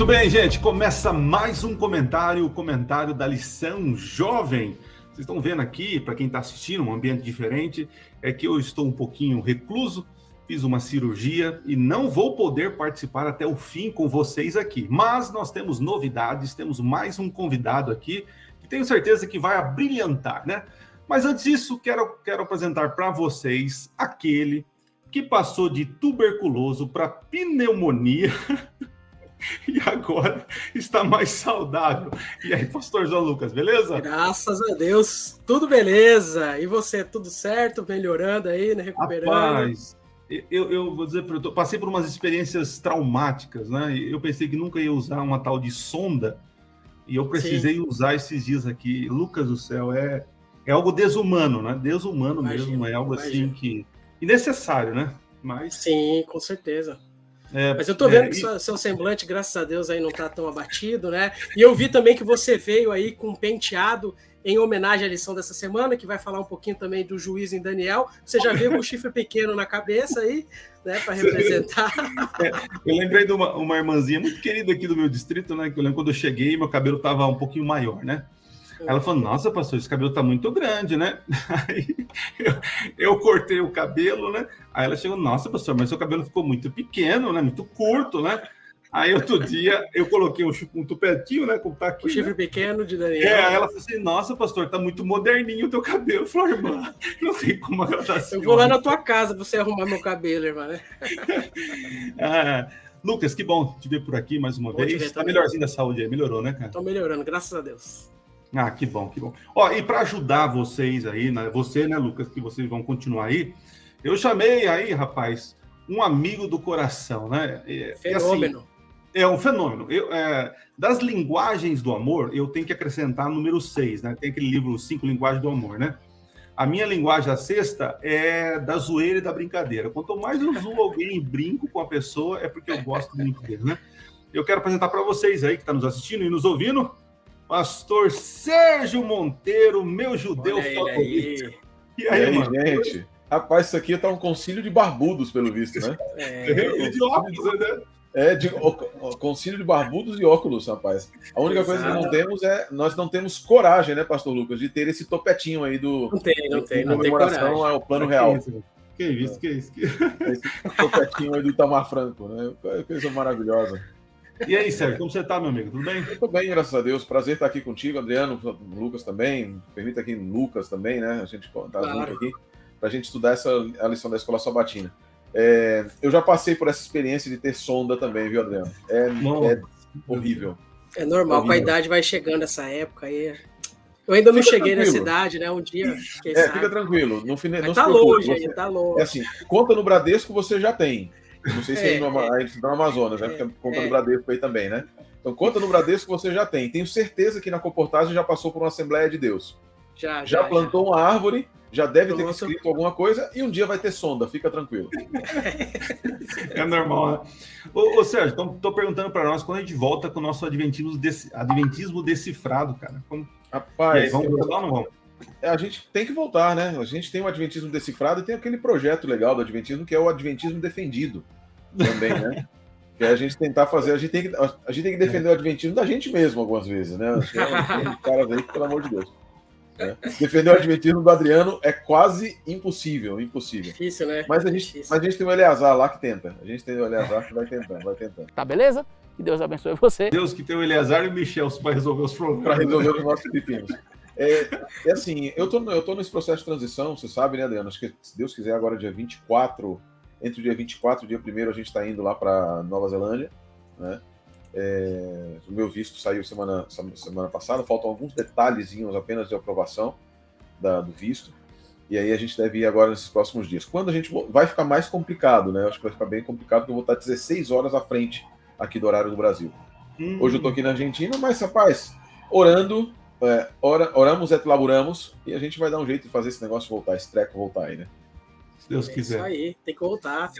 Muito bem, gente, começa mais um comentário, o comentário da lição jovem. Vocês estão vendo aqui, para quem está assistindo, um ambiente diferente, é que eu estou um pouquinho recluso, fiz uma cirurgia e não vou poder participar até o fim com vocês aqui. Mas nós temos novidades, temos mais um convidado aqui, que tenho certeza que vai abrilhantar, né? Mas antes disso, quero apresentar para vocês aquele que passou de tuberculoso para pneumonia e agora está mais saudável. E aí, pastor João Lucas, beleza? Graças a Deus, tudo beleza. E você, tudo certo? Melhorando aí, né? Recuperando? Rapaz, eu vou dizer, eu passei por umas experiências traumáticas, né? Eu pensei que nunca ia usar uma tal de sonda e eu precisei usar esses dias aqui. Lucas do céu, é algo desumano, né? Desumano mesmo, é algo assim que... necessário, né? Mas... Sim, com certeza. Mas eu tô vendo que seu semblante, graças a Deus, aí não tá tão abatido, né? E eu vi também que você veio aí com um penteado em homenagem à lição dessa semana, que vai falar um pouquinho também do juízo em Daniel. Você já veio com o chifre pequeno na cabeça aí, né, para representar. Eu lembrei de uma irmãzinha muito querida aqui do meu distrito, né? Que eu lembro quando eu cheguei, meu cabelo tava um pouquinho maior, né? Ela falou, nossa, pastor, esse cabelo tá muito grande, né? Aí eu cortei o cabelo, né? Aí ela chegou, nossa, pastor, mas seu cabelo ficou muito pequeno, né? Muito curto, né? Aí outro dia eu coloquei um tupetinho, né? Como tá aqui, o chifre, né, pequeno de Daniel. Aí ela falou assim, nossa, pastor, tá muito moderninho o teu cabelo. Eu falei, irmã, não tem como agradar assim. Eu vou lá na tua casa pra você arrumar meu cabelo, irmã, né? Lucas, que bom te ver por aqui mais uma vez. Tá melhorzinho da saúde aí, melhorou, né, cara? Tô melhorando, graças a Deus. Ah, que bom, que bom. Ó, e para ajudar vocês aí, né, você, né, Lucas, que vocês vão continuar aí, eu chamei aí, rapaz, um amigo do coração, né? Fenômeno. Assim, é um fenômeno. Das linguagens do amor, eu tenho que acrescentar número 6, né? Tem aquele livro 5 Linguagens do Amor, né? A minha linguagem, a sexta, é da zoeira e da brincadeira. Quanto mais eu zoo alguém e brinco com a pessoa, é porque eu gosto muito dele, né? Eu quero apresentar para vocês aí que estão nos assistindo e nos ouvindo, Pastor Sérgio Monteiro, meu judeu favorito. E aí, gente? Rapaz, isso aqui tá um concílio de barbudos, pelo visto, né? De óculos, né? Concílio de barbudos e óculos, rapaz. A única coisa que não temos nós não temos coragem, né, pastor Lucas, de ter esse topetinho aí Não tem comemoração ao plano real. Que isso? Esse topetinho aí do Itamar Franco, né? Coisa maravilhosa. E aí, Sérgio, como você tá, meu amigo? Tudo bem? Tudo bem, graças a Deus. Prazer estar aqui contigo, Adriano, Lucas também. Permita aqui Lucas também, né? A gente tá junto aqui para a gente estudar a lição da Escola Sabatina. Eu já passei por essa experiência de ter sonda também, viu, Adriano? É horrível. É normal, com a idade vai chegando essa época aí. Eu ainda não cheguei nessa idade, né? Um dia. Fica tranquilo. No final, tá longe aí, tá longe. É assim, conta no Bradesco você já tem. Não sei se aí no Amazonas, né? Porque conta no Bradesco aí também, né? Então, conta no Bradesco você já tem. Tenho certeza que na Comportagem já passou por uma Assembleia de Deus. Já plantou uma árvore, já deve ter escrito alguma coisa e um dia vai ter sonda, fica tranquilo. É normal, né? Ô Sérgio, tô perguntando para nós quando a gente volta com o nosso adventismo decifrado, cara. Rapaz, aí, vamos voltar ou não vamos? A gente tem que voltar, né? A gente tem o Adventismo Decifrado e tem aquele projeto legal do Adventismo que é o Adventismo Defendido também, né? Que é a gente tentar fazer, a gente tem que defender o Adventismo da gente mesmo algumas vezes, né? Tem caras aí, pelo amor de Deus. Defender o Adventismo do Adriano é quase impossível. Difícil, né? Mas a gente tem o Eleazar lá que tenta. A gente tem o Eleazar que vai tentando. Tá beleza? Que Deus abençoe você. Deus que tem o Eleazar e o Michel para resolver os problemas. Para resolver os nossos pepinos. Assim, eu tô nesse processo de transição, você sabe, né, Adriano? Acho que, se Deus quiser, agora dia 24, entre o dia 24 e o dia 1º, a gente está indo lá para Nova Zelândia, né? O meu visto saiu semana passada, faltam alguns detalhezinhos apenas de aprovação do visto, e aí a gente deve ir agora nesses próximos dias. Quando a gente vai ficar mais complicado, né? Eu acho que vai ficar bem complicado, porque eu vou estar 16 horas à frente aqui do horário do Brasil. Hoje eu tô aqui na Argentina, mas, rapaz, orando... oramos et laboramos, e a gente vai dar um jeito de fazer esse negócio voltar, esse treco voltar aí, né? Se Deus quiser. Isso aí, tem que voltar.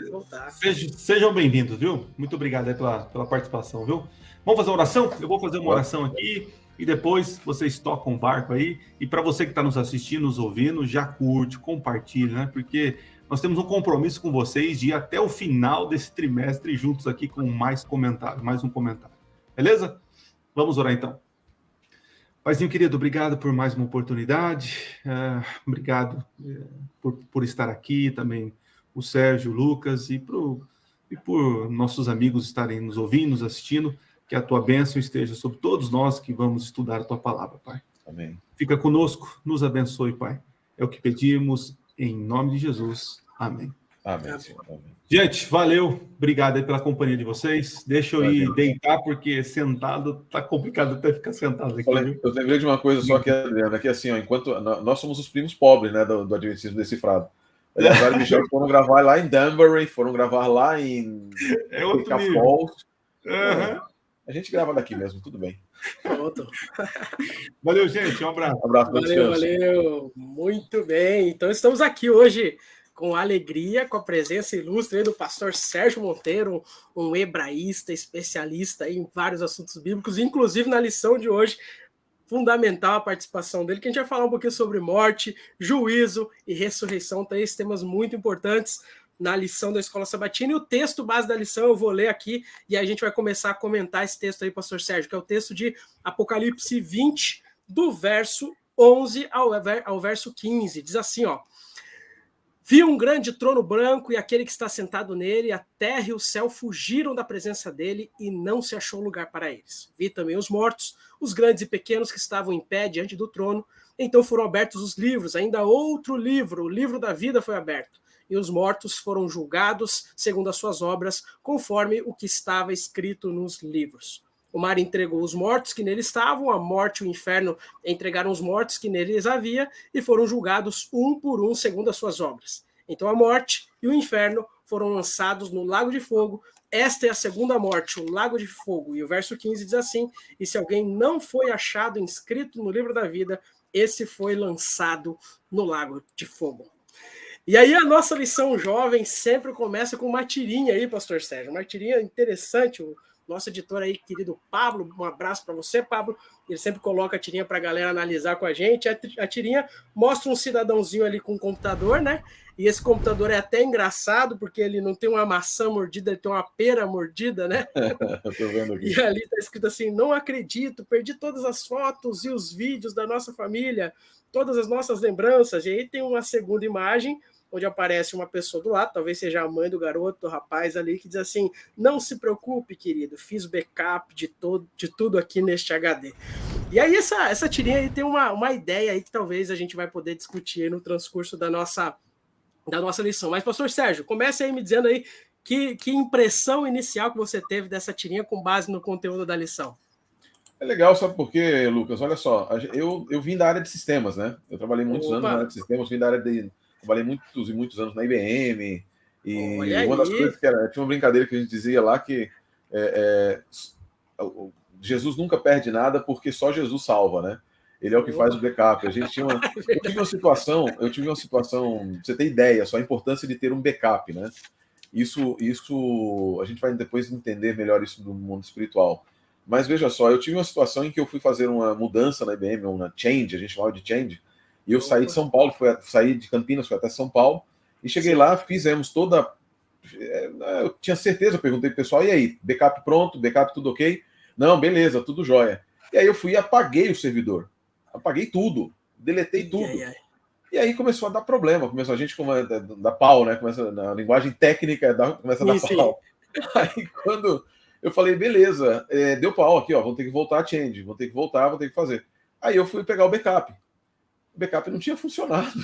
Sejam bem-vindos, viu? Muito obrigado aí pela participação, viu? Vamos fazer uma oração? Eu vou fazer uma oração aqui e depois vocês tocam o barco aí. E para você que está nos assistindo, nos ouvindo, já curte, compartilha, né? Porque nós temos um compromisso com vocês de ir até o final desse trimestre juntos aqui com mais um comentário. beleza? Vamos orar então. Paizinho querido, obrigado por mais uma oportunidade, obrigado por estar aqui, também o Sérgio, o Lucas, e por nossos amigos estarem nos ouvindo, nos assistindo, que a tua bênção esteja sobre todos nós que vamos estudar a tua palavra, Pai. Amém. Fica conosco, nos abençoe, Pai. É o que pedimos, em nome de Jesus. Amém. Amém, Senhor. Amém. Gente, valeu. Obrigado aí pela companhia de vocês. Deixa eu ir deitar, porque sentado tá complicado até ficar sentado aqui. Eu lembrei de uma coisa só que, Adriana, que assim, ó, enquanto nós somos os primos pobres, né, do Adventismo Decifrado. Eleazar e Michel foram gravar lá em Danbury, foram gravar lá em Falls. A gente grava daqui mesmo, tudo bem. Pronto. Valeu, gente. Um abraço. Valeu. Muito bem. Então estamos aqui hoje com alegria, com a presença ilustre do pastor Sérgio Monteiro, um hebraísta, especialista em vários assuntos bíblicos, inclusive na lição de hoje, fundamental a participação dele, que a gente vai falar um pouquinho sobre morte, juízo e ressurreição, três temas muito importantes na lição da Escola Sabatina, e o texto base da lição eu vou ler aqui, e a gente vai começar a comentar esse texto aí, pastor Sérgio, que é o texto de Apocalipse 20, do verso 11 ao verso 15, diz assim, ó: vi um grande trono branco e aquele que está sentado nele, a terra e o céu fugiram da presença dele e não se achou lugar para eles. Vi também os mortos, os grandes e pequenos que estavam em pé diante do trono. Então foram abertos os livros, ainda outro livro, o livro da vida foi aberto. E os mortos foram julgados segundo as suas obras, conforme o que estava escrito nos livros. O mar entregou os mortos que nele estavam, a morte e o inferno entregaram os mortos que neles havia, e foram julgados um por um segundo as suas obras. Então a morte e o inferno foram lançados no lago de fogo. Esta é a segunda morte, o lago de fogo. E o verso 15 diz assim: e se alguém não foi achado inscrito no livro da vida, esse foi lançado no lago de fogo. E aí a nossa lição jovem sempre começa com uma tirinha aí, pastor Sérgio, uma tirinha interessante. O nosso editor aí, querido Pablo, um abraço para você, Pablo. Ele sempre coloca a tirinha para a galera analisar com a gente. A tirinha mostra um cidadãozinho ali com um computador, né? E esse computador é até engraçado, porque ele não tem uma maçã mordida, ele tem uma pera mordida, né? Tô vendo aqui. E ali tá escrito assim: não acredito, perdi todas as fotos e os vídeos da nossa família, todas as nossas lembranças. E aí tem uma segunda imagem, onde aparece uma pessoa do lado, talvez seja a mãe do garoto, do rapaz ali, que diz assim: não se preocupe, querido, fiz backup de tudo aqui neste HD. E aí essa tirinha aí tem uma ideia aí que talvez a gente vai poder discutir aí no transcurso da nossa lição. Mas, pastor Sérgio, comece aí me dizendo aí que impressão inicial que você teve dessa tirinha com base no conteúdo da lição. É legal, sabe por quê, Lucas? Olha só, eu vim da área de sistemas, né? Eu trabalhei muitos anos na área de sistemas, vim da área trabalhei muitos e muitos anos na IBM, e uma das coisas que tinha uma brincadeira que a gente dizia lá que Jesus nunca perde nada porque só Jesus salva, né? Ele é o que faz o backup. Eu tive uma situação, pra você ter ideia, só a importância de ter um backup, né? Isso a gente vai depois entender melhor isso do mundo espiritual. Mas veja só, eu tive uma situação em que eu fui fazer uma mudança na IBM, uma change, a gente chamava de change, e eu saí de São Paulo, saí de Campinas, fui até São Paulo, e cheguei lá, fizemos toda... Eu tinha certeza, eu perguntei pro pessoal: e aí, backup pronto, backup tudo ok? Não, beleza, tudo jóia. E aí eu fui e apaguei o servidor. Apaguei tudo, deletei tudo. E aí começou a dar problema, a gente dar pau, né? Na linguagem técnica, começa a dar pau. Aí quando eu falei: beleza, deu pau aqui, ó, vamos ter que voltar a change, vou ter que fazer. Aí eu fui pegar o backup. O backup não tinha funcionado.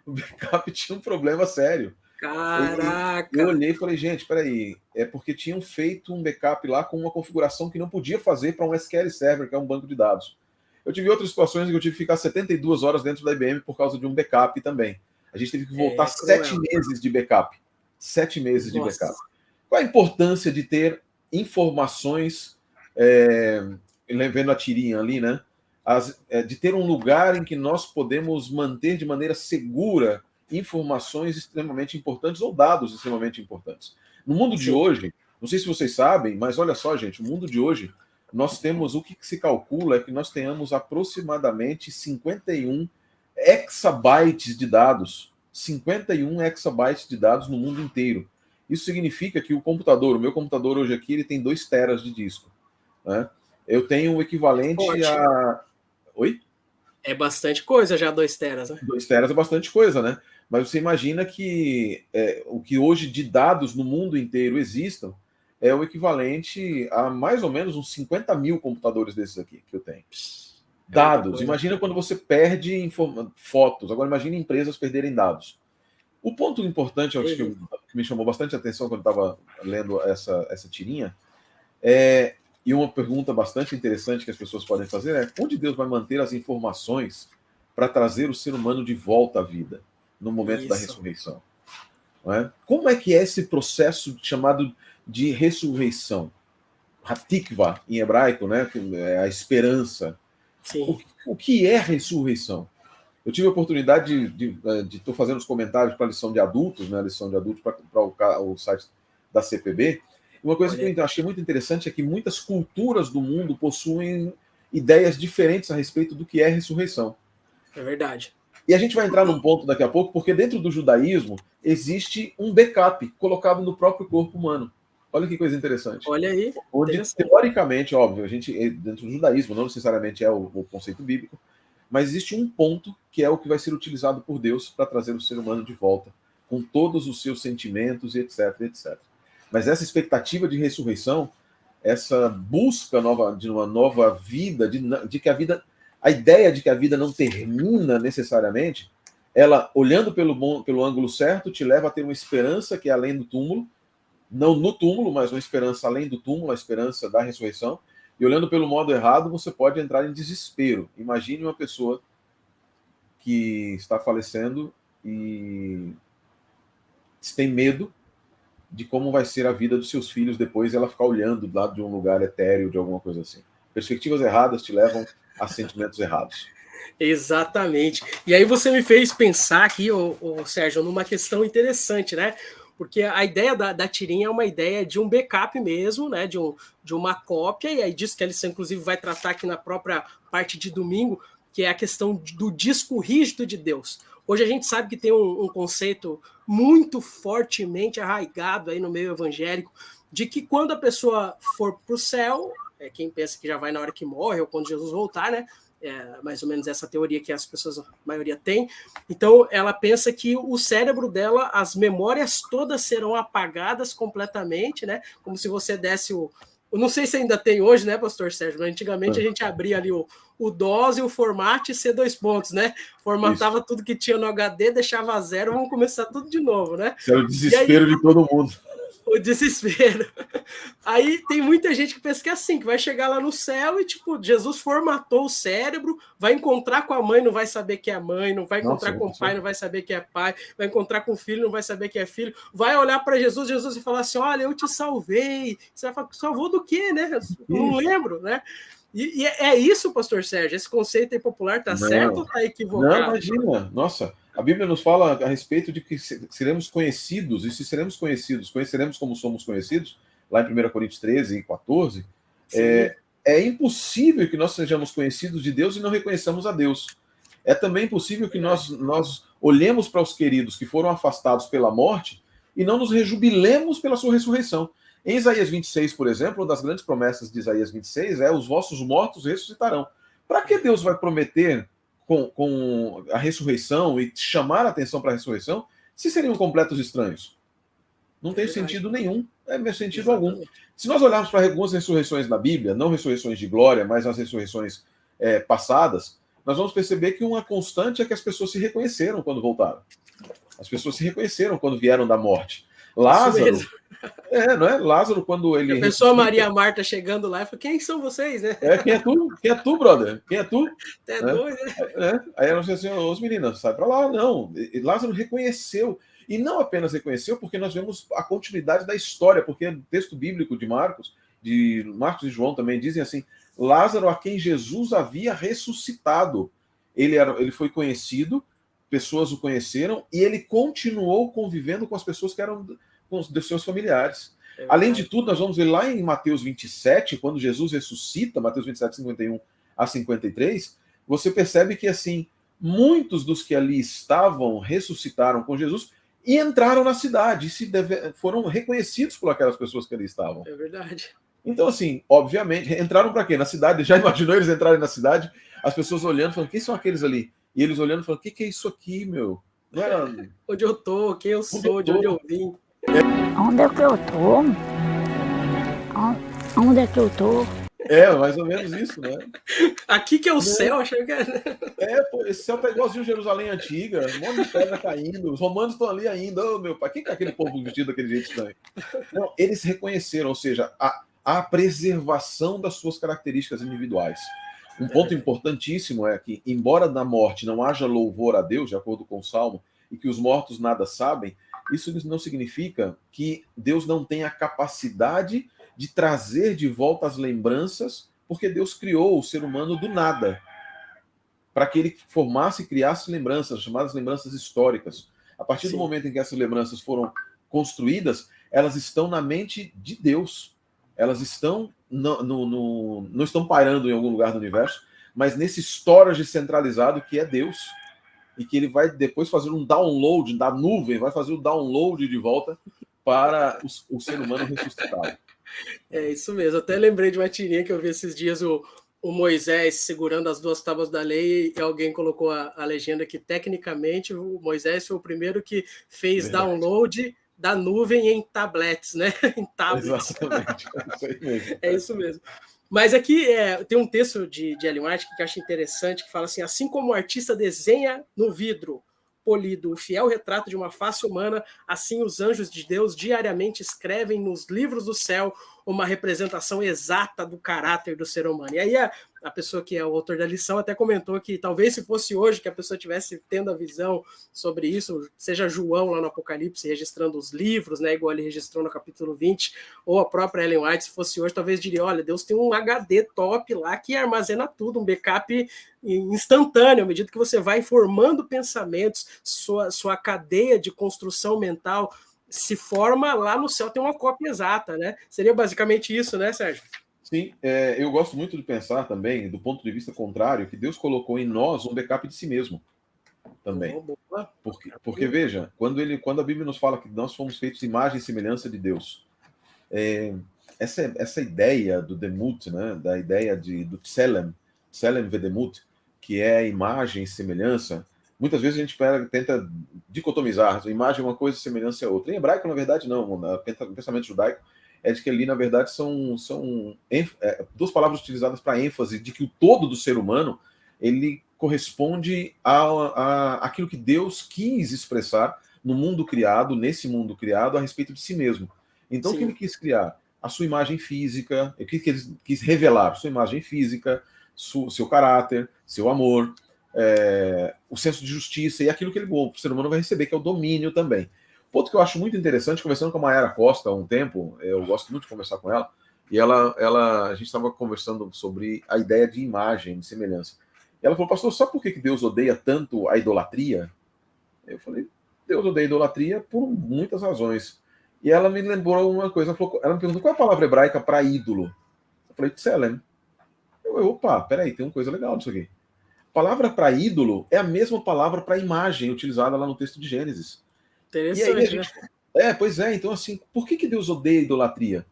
O backup tinha um problema sério. Caraca! Eu olhei e falei: gente, peraí, é porque tinham feito um backup lá com uma configuração que não podia fazer para um SQL Server, que é um banco de dados. Eu tive outras situações em que eu tive que ficar 72 horas dentro da IBM por causa de um backup também. A gente teve que voltar 7 meses de backup. 7 meses de backup. Qual a importância de ter informações, vendo a tirinha ali, né? De ter um lugar em que nós podemos manter de maneira segura informações extremamente importantes ou dados extremamente importantes. No mundo de hoje, não sei se vocês sabem, mas olha só, gente, o mundo de hoje, nós temos, o que se calcula é que nós tenhamos aproximadamente 51 exabytes de dados. 51 exabytes de dados no mundo inteiro. Isso significa que o meu computador hoje aqui, ele tem 2 teras de disco. né? Eu tenho o equivalente a... Oi? É bastante coisa já, 2 teras, né? 2 teras é bastante coisa, né? Mas você imagina que o que hoje de dados no mundo inteiro existam é o equivalente a mais ou menos uns 50 mil computadores desses aqui que eu tenho. Dados. Imagina quando você perde fotos. Agora imagine empresas perderem dados. O ponto importante, que me chamou bastante atenção quando eu estava lendo essa tirinha, e uma pergunta bastante interessante que as pessoas podem fazer é: onde Deus vai manter as informações para trazer o ser humano de volta à vida no momento da ressurreição? Não é? Como é que é esse processo chamado de ressurreição? Hatikva, em hebraico, né? É a esperança. O que é ressurreição? Eu tive a oportunidade de estou fazendo os comentários para a lição de adultos, né? A lição de adultos para o site da CPB. Uma coisa que eu achei muito interessante é que muitas culturas do mundo possuem ideias diferentes a respeito do que é ressurreição. É verdade. E a gente vai entrar num ponto daqui a pouco, porque dentro do judaísmo existe um backup colocado no próprio corpo humano. Olha que coisa interessante. Olha aí. Onde, teoricamente, óbvio, a gente, dentro do judaísmo, não necessariamente é o conceito bíblico, mas existe um ponto que é o que vai ser utilizado por Deus para trazer o ser humano de volta, com todos os seus sentimentos, etc, etc. Mas essa expectativa de ressurreição, essa busca de uma nova vida, de que a vida, a ideia de que a vida não termina necessariamente, ela, olhando pelo ângulo certo, te leva a ter uma esperança que é além do túmulo, não no túmulo, mas uma esperança além do túmulo, a esperança da ressurreição. E olhando pelo modo errado, você pode entrar em desespero. Imagine uma pessoa que está falecendo e tem medo de como vai ser a vida dos seus filhos depois, ela ficar olhando do lado de um lugar etéreo, de alguma coisa assim. Perspectivas erradas te levam a sentimentos errados. Exatamente. E aí você me fez pensar aqui, Sérgio, numa questão interessante, né? Porque a ideia da tirinha é uma ideia de um backup mesmo, né? De uma cópia, e aí disso que a lição, inclusive, vai tratar aqui na própria parte de domingo, que é a questão do disco rígido de Deus. Hoje a gente sabe que tem um conceito muito fortemente arraigado aí no meio evangélico, de que quando a pessoa for para o céu, quem pensa que já vai na hora que morre, ou quando Jesus voltar, né? Mais ou menos essa teoria que as pessoas, a maioria tem. Então, ela pensa que o cérebro dela, as memórias todas serão apagadas completamente, né? Como se você desse eu não sei se ainda tem hoje, né, pastor Sérgio? Mas antigamente a gente abria ali o DOS e o format e C2 né? Formatava isso, tudo que tinha no HD, deixava 0, vamos começar tudo de novo, né? Isso era o desespero de todo mundo. O desespero. Aí tem muita gente que pensa que é assim, que vai chegar lá no céu e, tipo, Jesus formatou o cérebro, vai encontrar com a mãe, não vai saber que é mãe, não vai encontrar com o pai, não vai saber que é pai, vai encontrar com o filho, não vai saber que é filho, vai olhar para Jesus e falar assim, olha, eu te salvei. Você vai falar, salvou do quê, né? Eu não lembro, né? E é isso, pastor Sérgio, esse conceito aí popular está certo ou está equivocado? Não, imagina, nossa, a Bíblia nos fala a respeito de que seremos conhecidos, e se seremos conhecidos, conheceremos como somos conhecidos, lá em 1 Coríntios 13 e 14, é impossível que nós sejamos conhecidos de Deus e não reconheçamos a Deus. É também impossível que nós olhemos para os queridos que foram afastados pela morte e não nos rejubilemos pela sua ressurreição. Em Isaías 26, por exemplo, uma das grandes promessas de Isaías 26 é: os vossos mortos ressuscitarão. Para que Deus vai prometer com a ressurreição e chamar a atenção para a ressurreição se seriam completos estranhos? Não tem sentido nenhum, sentido algum. Se nós olharmos para algumas ressurreições na Bíblia, não ressurreições de glória, mas as ressurreições passadas, nós vamos perceber que uma constante é que as pessoas se reconheceram quando voltaram. As pessoas se reconheceram quando vieram da morte. Lázaro, não é? Lázaro, quando ele... A pessoa Maria Marta chegando lá e falou, quem são vocês, né? Quem é tu? Quem é tu, brother? Quem é tu? É doido, né? Aí ela disse assim, os meninos, sai pra lá. Não, e Lázaro reconheceu. E não apenas reconheceu, porque nós vemos a continuidade da história, porque o texto bíblico de Marcos e João também dizem assim, Lázaro, a quem Jesus havia ressuscitado. Ele foi conhecido, pessoas o conheceram, e ele continuou convivendo com as pessoas que eram com os seus familiares. Além de tudo, nós vamos ver lá em Mateus 27, quando Jesus ressuscita, Mateus 27, 51 a 53, você percebe que, assim, muitos dos que ali estavam ressuscitaram com Jesus e entraram na cidade, e foram reconhecidos por aquelas pessoas que ali estavam. É verdade. Então, assim, obviamente, entraram para quê? Na cidade, já imaginou eles entrarem na cidade, as pessoas olhando, falando, quem são aqueles ali? E eles olhando, falando, o que é isso aqui, meu? Não era... Onde eu tô, quem eu sou, de onde eu vim. Onde é que eu tô? Onde é que eu tô? Mais ou menos isso, né? Aqui que é o céu, achei que era. Pô, esse céu tá igualzinho Jerusalém antiga, um monte de pedra caindo, os romanos estão ali ainda, oh, meu pai, quem que é aquele povo vestido daquele jeito estranho? Não, eles reconheceram, ou seja, a preservação das suas características individuais. Um ponto importantíssimo é que, embora na morte não haja louvor a Deus, de acordo com o Salmo, e que os mortos nada sabem, isso não significa que Deus não tenha a capacidade de trazer de volta as lembranças, porque Deus criou o ser humano do nada, para que ele formasse e criasse lembranças, chamadas lembranças históricas. A partir do momento em que essas lembranças foram construídas, elas estão na mente de Deus. Elas estão não estão pairando em algum lugar do universo, mas nesse storage centralizado que é Deus, e que ele vai depois fazer um download da nuvem, vai fazer o download de volta para o ser humano ressuscitado. É isso mesmo. Até lembrei de uma tirinha que eu vi esses dias, o Moisés segurando as 2 tábuas da lei, e alguém colocou a legenda que, tecnicamente, o Moisés foi o primeiro que fez download da nuvem em tablets, né? Em tablets. Exatamente. É isso aí mesmo. É isso mesmo. Mas aqui tem um texto de Ellen White que eu acho interessante, que fala assim como o artista desenha no vidro polido o fiel retrato de uma face humana, assim os anjos de Deus diariamente escrevem nos livros do céu uma representação exata do caráter do ser humano. E aí a pessoa que é o autor da lição até comentou que talvez se fosse hoje que a pessoa tivesse tendo a visão sobre isso, seja João lá no Apocalipse registrando os livros, né, igual ele registrou no capítulo 20, ou a própria Ellen White, se fosse hoje, talvez diria, olha, Deus tem um HD top lá que armazena tudo, um backup instantâneo, à medida que você vai formando pensamentos, sua cadeia de construção mental se forma lá no céu, tem uma cópia exata, né? Seria basicamente isso, né, Sérgio? Sim, eu gosto muito de pensar também, do ponto de vista contrário, que Deus colocou em nós um backup de si mesmo também. Porque veja, quando a Bíblia nos fala que nós fomos feitos imagem e semelhança de Deus, essa ideia do Demut, né, da ideia do Tselem Vedemut, que é a imagem e semelhança, muitas vezes a gente tenta dicotomizar, a imagem é uma coisa e semelhança é outra. Em hebraico, na verdade, não. O pensamento judaico é de que ali, na verdade, são 2 palavras utilizadas para ênfase de que o todo do ser humano ele corresponde àquilo que Deus quis expressar no mundo criado, nesse mundo criado, a respeito de si mesmo. Então, o que ele quis criar? A sua imagem física, o que ele quis revelar? Sua imagem física, seu caráter, seu amor, o senso de justiça e aquilo que o ser humano vai receber, que é o domínio também. Ponto que eu acho muito interessante, conversando com a Mayara Costa há um tempo, eu gosto muito de conversar com ela, e a gente estava conversando sobre a ideia de imagem, de semelhança. E ela falou, pastor, sabe por que Deus odeia tanto a idolatria? Eu falei, Deus odeia a idolatria por muitas razões. E ela me lembrou uma coisa, ela me perguntou qual é a palavra hebraica para ídolo. Eu falei, tselem. Opa, peraí, tem uma coisa legal disso aqui. A palavra para ídolo é a mesma palavra para imagem utilizada lá no texto de Gênesis. Interessante, e aí a gente... né? Pois é, então assim, por que Deus odeia a idolatria?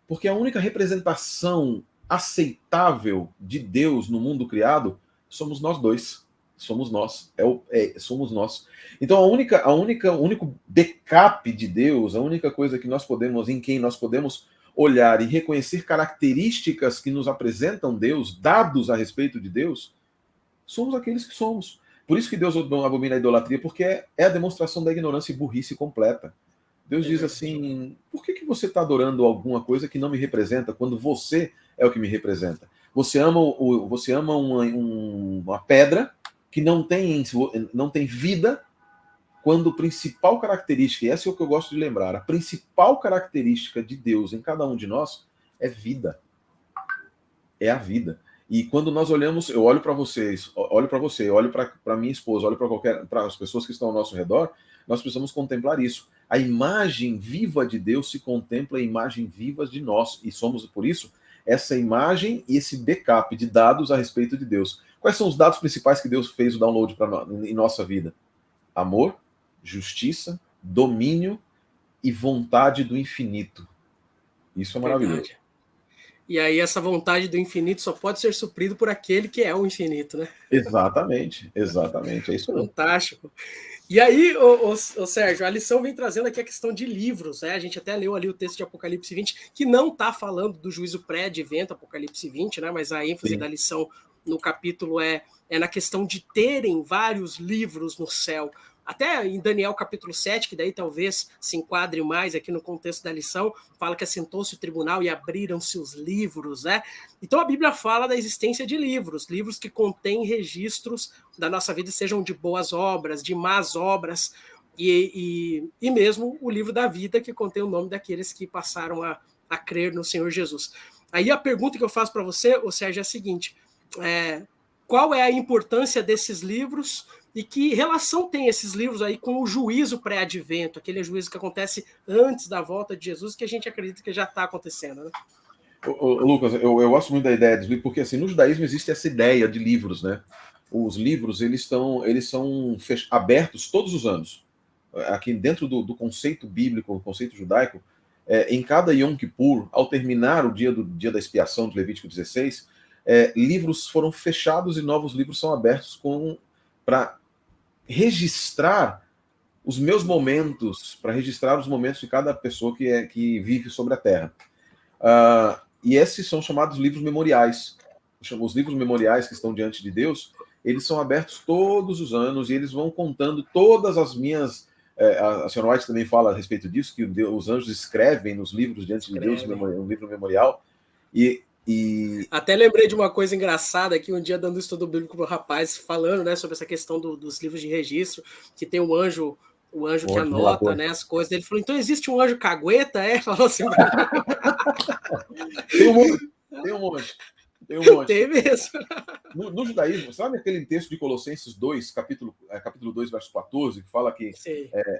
Porque a única representação aceitável de Deus no mundo criado somos nós dois. Somos nós. Somos nós. Então o único backup de Deus, a única coisa que em quem nós podemos olhar e reconhecer características que nos apresentam Deus, dados a respeito de Deus, somos aqueles que somos. Por isso que Deus abomina a idolatria, porque é a demonstração da ignorância e burrice completa. Deus diz assim, por que você está adorando alguma coisa que não me representa, quando você é o que me representa? Você ama uma pedra que não tem vida, quando a principal característica, e essa é o que eu gosto de lembrar, a principal característica de Deus em cada um de nós é vida. É a vida. E quando nós olhamos, eu olho para vocês, olho para você, olho para minha esposa, olho para as pessoas que estão ao nosso redor, nós precisamos contemplar isso. A imagem viva de Deus se contempla em imagem viva de nós, e somos, por isso, essa imagem e esse backup de dados a respeito de Deus. Quais são os dados principais que Deus fez o download em nossa vida? Amor, justiça, domínio e vontade do infinito. Isso é maravilhoso. E aí essa vontade do infinito só pode ser suprido por aquele que é o infinito, né? Exatamente, exatamente, é isso mesmo. Fantástico. E aí, ô Sérgio, a lição vem trazendo aqui a questão de livros, né? A gente até leu ali o texto de Apocalipse 20, que não está falando do juízo pré-advento, Apocalipse 20, né? Mas a ênfase da lição no capítulo é na questão de terem vários livros no céu. Até em Daniel capítulo 7, que daí talvez se enquadre mais aqui no contexto da lição, fala que assentou-se o tribunal e abriram-se os livros, né? Então a Bíblia fala da existência de livros que contêm registros da nossa vida, sejam de boas obras, de más obras, e mesmo o livro da vida, que contém o nome daqueles que passaram a crer no Senhor Jesus. Aí a pergunta que eu faço para você, Sérgio, é a seguinte: qual é a importância desses livros e que relação tem esses livros aí com o juízo pré-advento, aquele juízo que acontece antes da volta de Jesus, que a gente acredita que já está acontecendo, né? Lucas, eu gosto muito da ideia dos livros, porque assim, no judaísmo existe essa ideia de livros, né? Os livros, eles são abertos todos os anos. Aqui dentro do conceito bíblico, o conceito judaico, em cada Yom Kippur, ao terminar o dia da expiação de Levítico 16, livros foram fechados e novos livros são abertos para registrar os meus momentos, para registrar os momentos de cada pessoa que vive sobre a Terra. E esses são chamados livros memoriais. Os livros memoriais que estão diante de Deus, eles são abertos todos os anos e eles vão contando todas as minhas... a senhora White também fala a respeito disso, que os anjos escrevem nos livros diante de Deus, um livro memorial. Até lembrei de uma coisa engraçada aqui, um dia dando estudo bíblico para o rapaz, falando, né, sobre essa questão dos livros de registro, que tem o anjo que anota, né, as coisas. Ele falou, então existe um anjo cagueta? Falou assim. Tem um monte. Tem mesmo. No judaísmo, sabe aquele texto de Colossenses 2, capítulo 2, verso 14, que fala que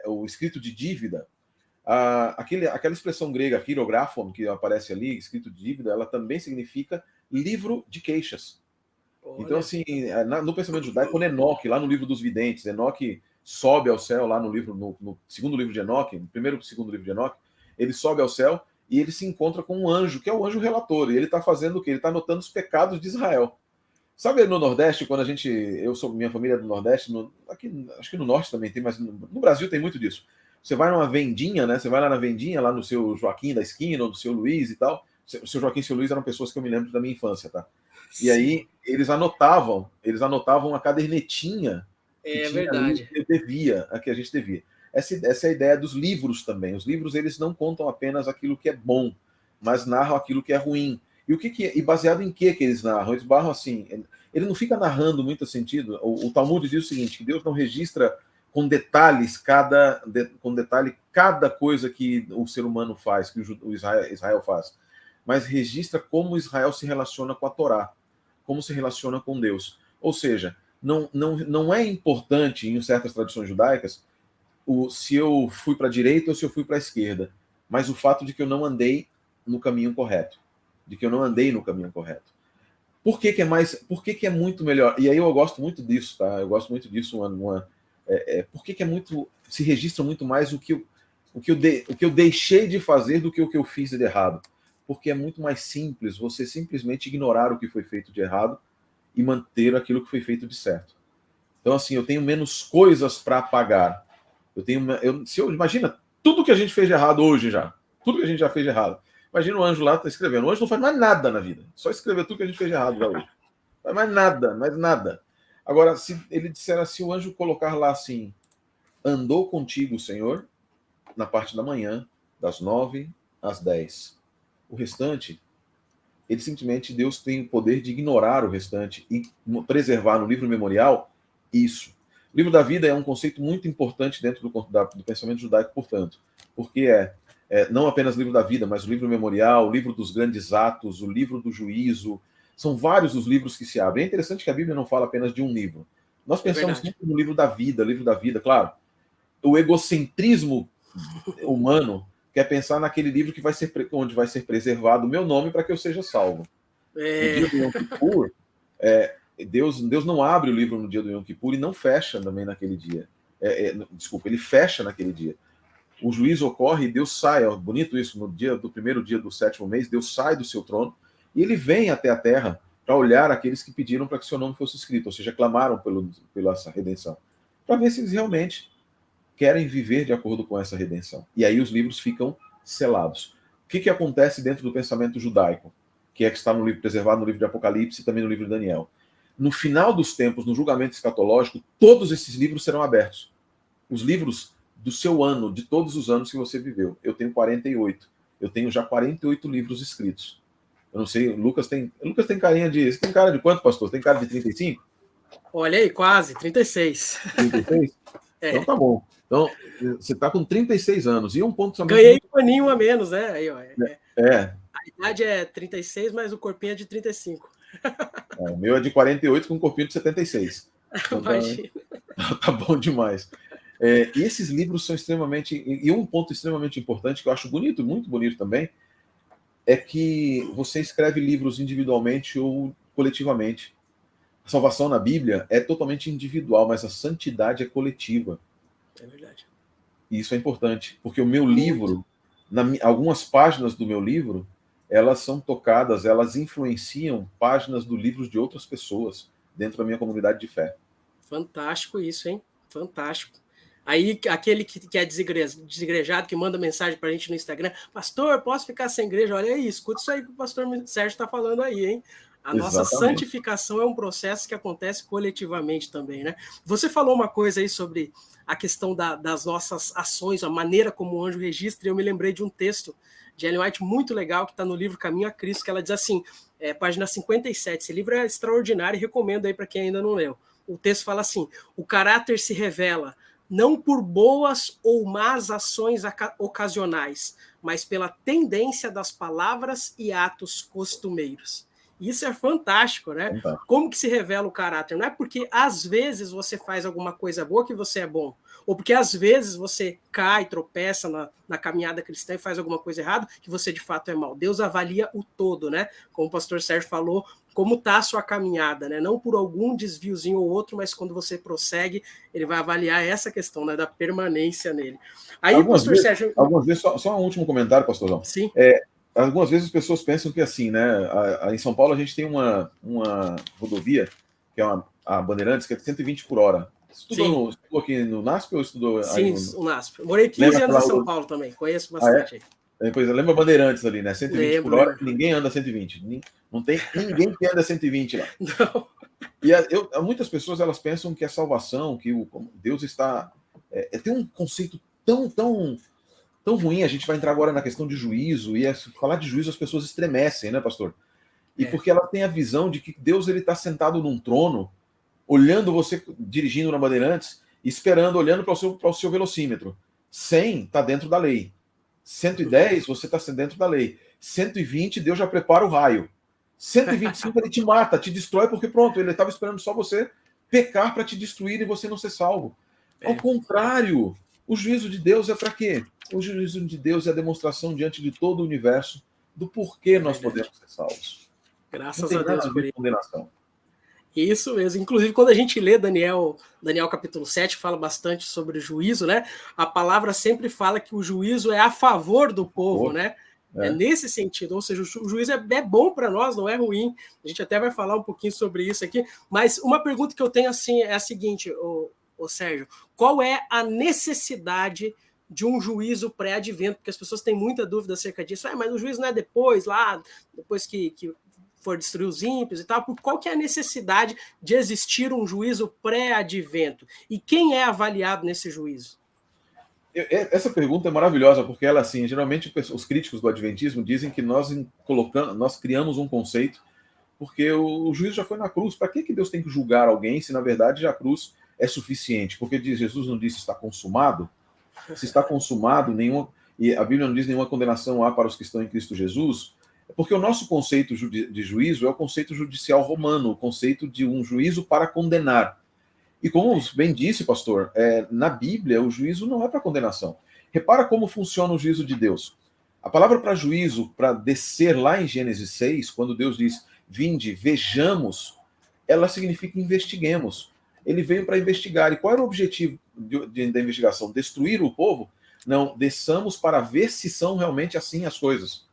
o escrito de dívida, aquela expressão grega, hierografon, que aparece ali, escrito de dívida, ela também significa livro de queixas. Olha. Então, assim, no pensamento judaico, quando Enoque, lá no livro dos videntes, Enoque sobe ao céu, lá no segundo livro de Enoque, no primeiro e segundo livro de Enoque, ele sobe ao céu e ele se encontra com um anjo, que é o anjo relator, e ele está fazendo o quê? Ele está anotando os pecados de Israel. Sabe no Nordeste, quando minha família é do Nordeste, aqui, acho que no Norte também tem, mas no Brasil tem muito disso. Você vai numa vendinha, né? Você vai lá na vendinha, lá no seu Joaquim da esquina, ou do seu Luiz e tal. O seu Joaquim e o seu Luiz eram pessoas que eu me lembro da minha infância, tá? E aí eles anotavam a cadernetinha. Verdade. A que a gente devia. Essa é a ideia dos livros também. Os livros, eles não contam apenas aquilo que é bom, mas narram aquilo que é ruim. E baseado em que eles narram? Eles barram assim. Ele não fica narrando muito sentido. O Talmud diz o seguinte: que Deus não registra com detalhes cada coisa que o ser humano faz, que o Israel faz, mas registra como Israel se relaciona com a Torá, como se relaciona com Deus. Ou seja, não é importante em certas tradições judaicas se eu fui para a direita ou se eu fui para a esquerda, mas o fato de que eu não andei no caminho correto, Por que é muito melhor? E aí eu gosto muito disso, tá? Eu gosto muito disso, por que se registra muito mais o que eu deixei de fazer do que o que eu fiz de errado? Porque é muito mais simples você simplesmente ignorar o que foi feito de errado e manter aquilo que foi feito de certo. Então, assim, eu tenho menos coisas para apagar. Imagina tudo que a gente fez de errado hoje já. Tudo que a gente já fez de errado. Imagina o anjo lá tá escrevendo. O anjo não faz mais nada na vida. Só escrever tudo que a gente fez de errado já hoje. Não faz mais nada. Agora, se ele disser assim, o anjo colocar lá assim, andou contigo, Senhor, na parte da manhã, das 9 às 10. O restante, Deus tem o poder de ignorar o restante e preservar no livro memorial isso. O livro da vida é um conceito muito importante dentro do pensamento judaico, portanto, porque não apenas o livro da vida, mas o livro memorial, o livro dos grandes atos, o livro do juízo. São vários os livros que se abrem. É interessante que a Bíblia não fala apenas de um livro. Nós pensamos sempre no livro da vida, claro. O egocentrismo humano quer pensar naquele livro que onde vai ser preservado o meu nome para que eu seja salvo. No dia do Yom Kippur, Deus não abre o livro no dia do Yom Kippur e não fecha também naquele dia. Ele fecha naquele dia. O juízo ocorre e Deus sai. Bonito isso, no primeiro dia do sétimo mês, Deus sai do seu trono E ele vem até a terra para olhar aqueles que pediram para que seu nome fosse escrito, ou seja, clamaram pela essa redenção, para ver se eles realmente querem viver de acordo com essa redenção. E aí os livros ficam selados. O que acontece dentro do pensamento judaico, que está no livro preservado no livro de Apocalipse e também no livro de Daniel? No final dos tempos, no julgamento escatológico, todos esses livros serão abertos. Os livros do seu ano, de todos os anos que você viveu. Eu tenho 48. Eu tenho já 48 livros escritos. Eu não sei, Lucas tem carinha de... Você tem cara de quanto, pastor? Tem cara de 35? Olha aí, quase, 36. 36? É. Então tá bom. Então, você está com 36 anos. E um ponto também... Ganhei um aninho a menos, né? Aí, ó, A idade é 36, mas o corpinho é de 35. O meu é de 48 com um corpinho de 76. Então, imagina. Tá bom demais. E esses livros são extremamente... E um ponto extremamente importante, que eu acho bonito, muito bonito também, é que você escreve livros individualmente ou coletivamente. A salvação na Bíblia é totalmente individual, mas a santidade é coletiva. É verdade. E isso é importante, porque o meu livro, algumas páginas do meu livro, elas são tocadas, elas influenciam páginas do livro de outras pessoas dentro da minha comunidade de fé. Fantástico isso, hein? Fantástico. Aí, aquele que é desigrejado, que manda mensagem para a gente no Instagram, pastor, posso ficar sem igreja? Olha aí, escuta isso aí que o pastor Sérgio está falando aí, hein? A nossa santificação é um processo que acontece coletivamente também, né? Você falou uma coisa aí sobre a questão das nossas ações, a maneira como o anjo registra, e eu me lembrei de um texto de Ellen White muito legal, que está no livro Caminho a Cristo, que ela diz assim, página 57, esse livro é extraordinário e recomendo aí para quem ainda não leu. O texto fala assim, o caráter se revela não por boas ou más ações ocasionais, mas pela tendência das palavras e atos costumeiros. Isso é fantástico, né? Fantástico. Como que se revela o caráter? Não é porque às vezes você faz alguma coisa boa que você é bom, ou porque às vezes você cai, tropeça na caminhada cristã e faz alguma coisa errada que você de fato é mal. Deus avalia o todo, né? Como o pastor Sérgio falou, como está a sua caminhada, né? Não por algum desviozinho ou outro, mas quando você prossegue, ele vai avaliar essa questão, né, da permanência nele. Aí, pastor Sérgio... Algumas vezes, só um último comentário, pastorzão. Sim. Algumas vezes as pessoas pensam que assim, né? Em São Paulo a gente tem uma rodovia, que é a Bandeirantes, que é de 120 por hora. Estudou aqui no NASP ou estudou aí no NASP. Morei 15 anos em São Paulo também, conheço bastante aí. Pois lembra Bandeirantes ali, né? 120 por hora, ninguém anda 120. Não tem ninguém que anda 120 lá. Não. E muitas pessoas elas pensam que a salvação, que Deus está... tem um conceito tão ruim. A gente vai entrar agora na questão de juízo, e falar de juízo as pessoas estremecem, né, pastor? E porque ela tem a visão de que Deus está sentado num trono, olhando você dirigindo na Bandeirantes, esperando, olhando para o seu velocímetro. 100 está dentro da lei. 110, você está dentro da lei. 120, Deus já prepara o raio. 125, ele te mata, te destrói, porque pronto, ele estava esperando só você pecar para te destruir e você não ser salvo. Ao contrário, o juízo de Deus é para quê? O juízo de Deus é a demonstração diante de todo o universo do porquê nós podemos ser salvos. Graças a Deus por isso. Condenação. Isso mesmo. Inclusive, quando a gente lê Daniel capítulo 7, que fala bastante sobre o juízo, né? A palavra sempre fala que o juízo é a favor do povo, né? É nesse sentido, ou seja, o juízo é bom para nós, não é ruim. A gente até vai falar um pouquinho sobre isso aqui, mas uma pergunta que eu tenho assim é a seguinte, ô Sérgio, qual é a necessidade de um juízo pré-advento? Porque as pessoas têm muita dúvida acerca disso. Mas o juízo não é depois que for destruir os ímpios e tal. Qual que é a necessidade de existir um juízo pré-advento? E quem é avaliado nesse juízo? Essa pergunta é maravilhosa, porque ela, assim, geralmente os críticos do adventismo dizem que nós criamos um conceito, porque o juízo já foi na cruz. Para que Deus tem que julgar alguém se, na verdade, já a cruz é suficiente? Porque Jesus não disse está consumado? Se está consumado, e a Bíblia não diz nenhuma condenação há para os que estão em Cristo Jesus, porque o nosso conceito de juízo é o conceito judicial romano, o conceito de um juízo para condenar. E como bem disse, pastor, na Bíblia o juízo não é para condenação. Repara como funciona o juízo de Deus. A palavra para juízo, para descer lá em Gênesis 6, quando Deus diz, vinde, vejamos, ela significa investiguemos. Ele veio para investigar. E qual era o objetivo da investigação? Destruir o povo? Não, desçamos para ver se são realmente assim as coisas.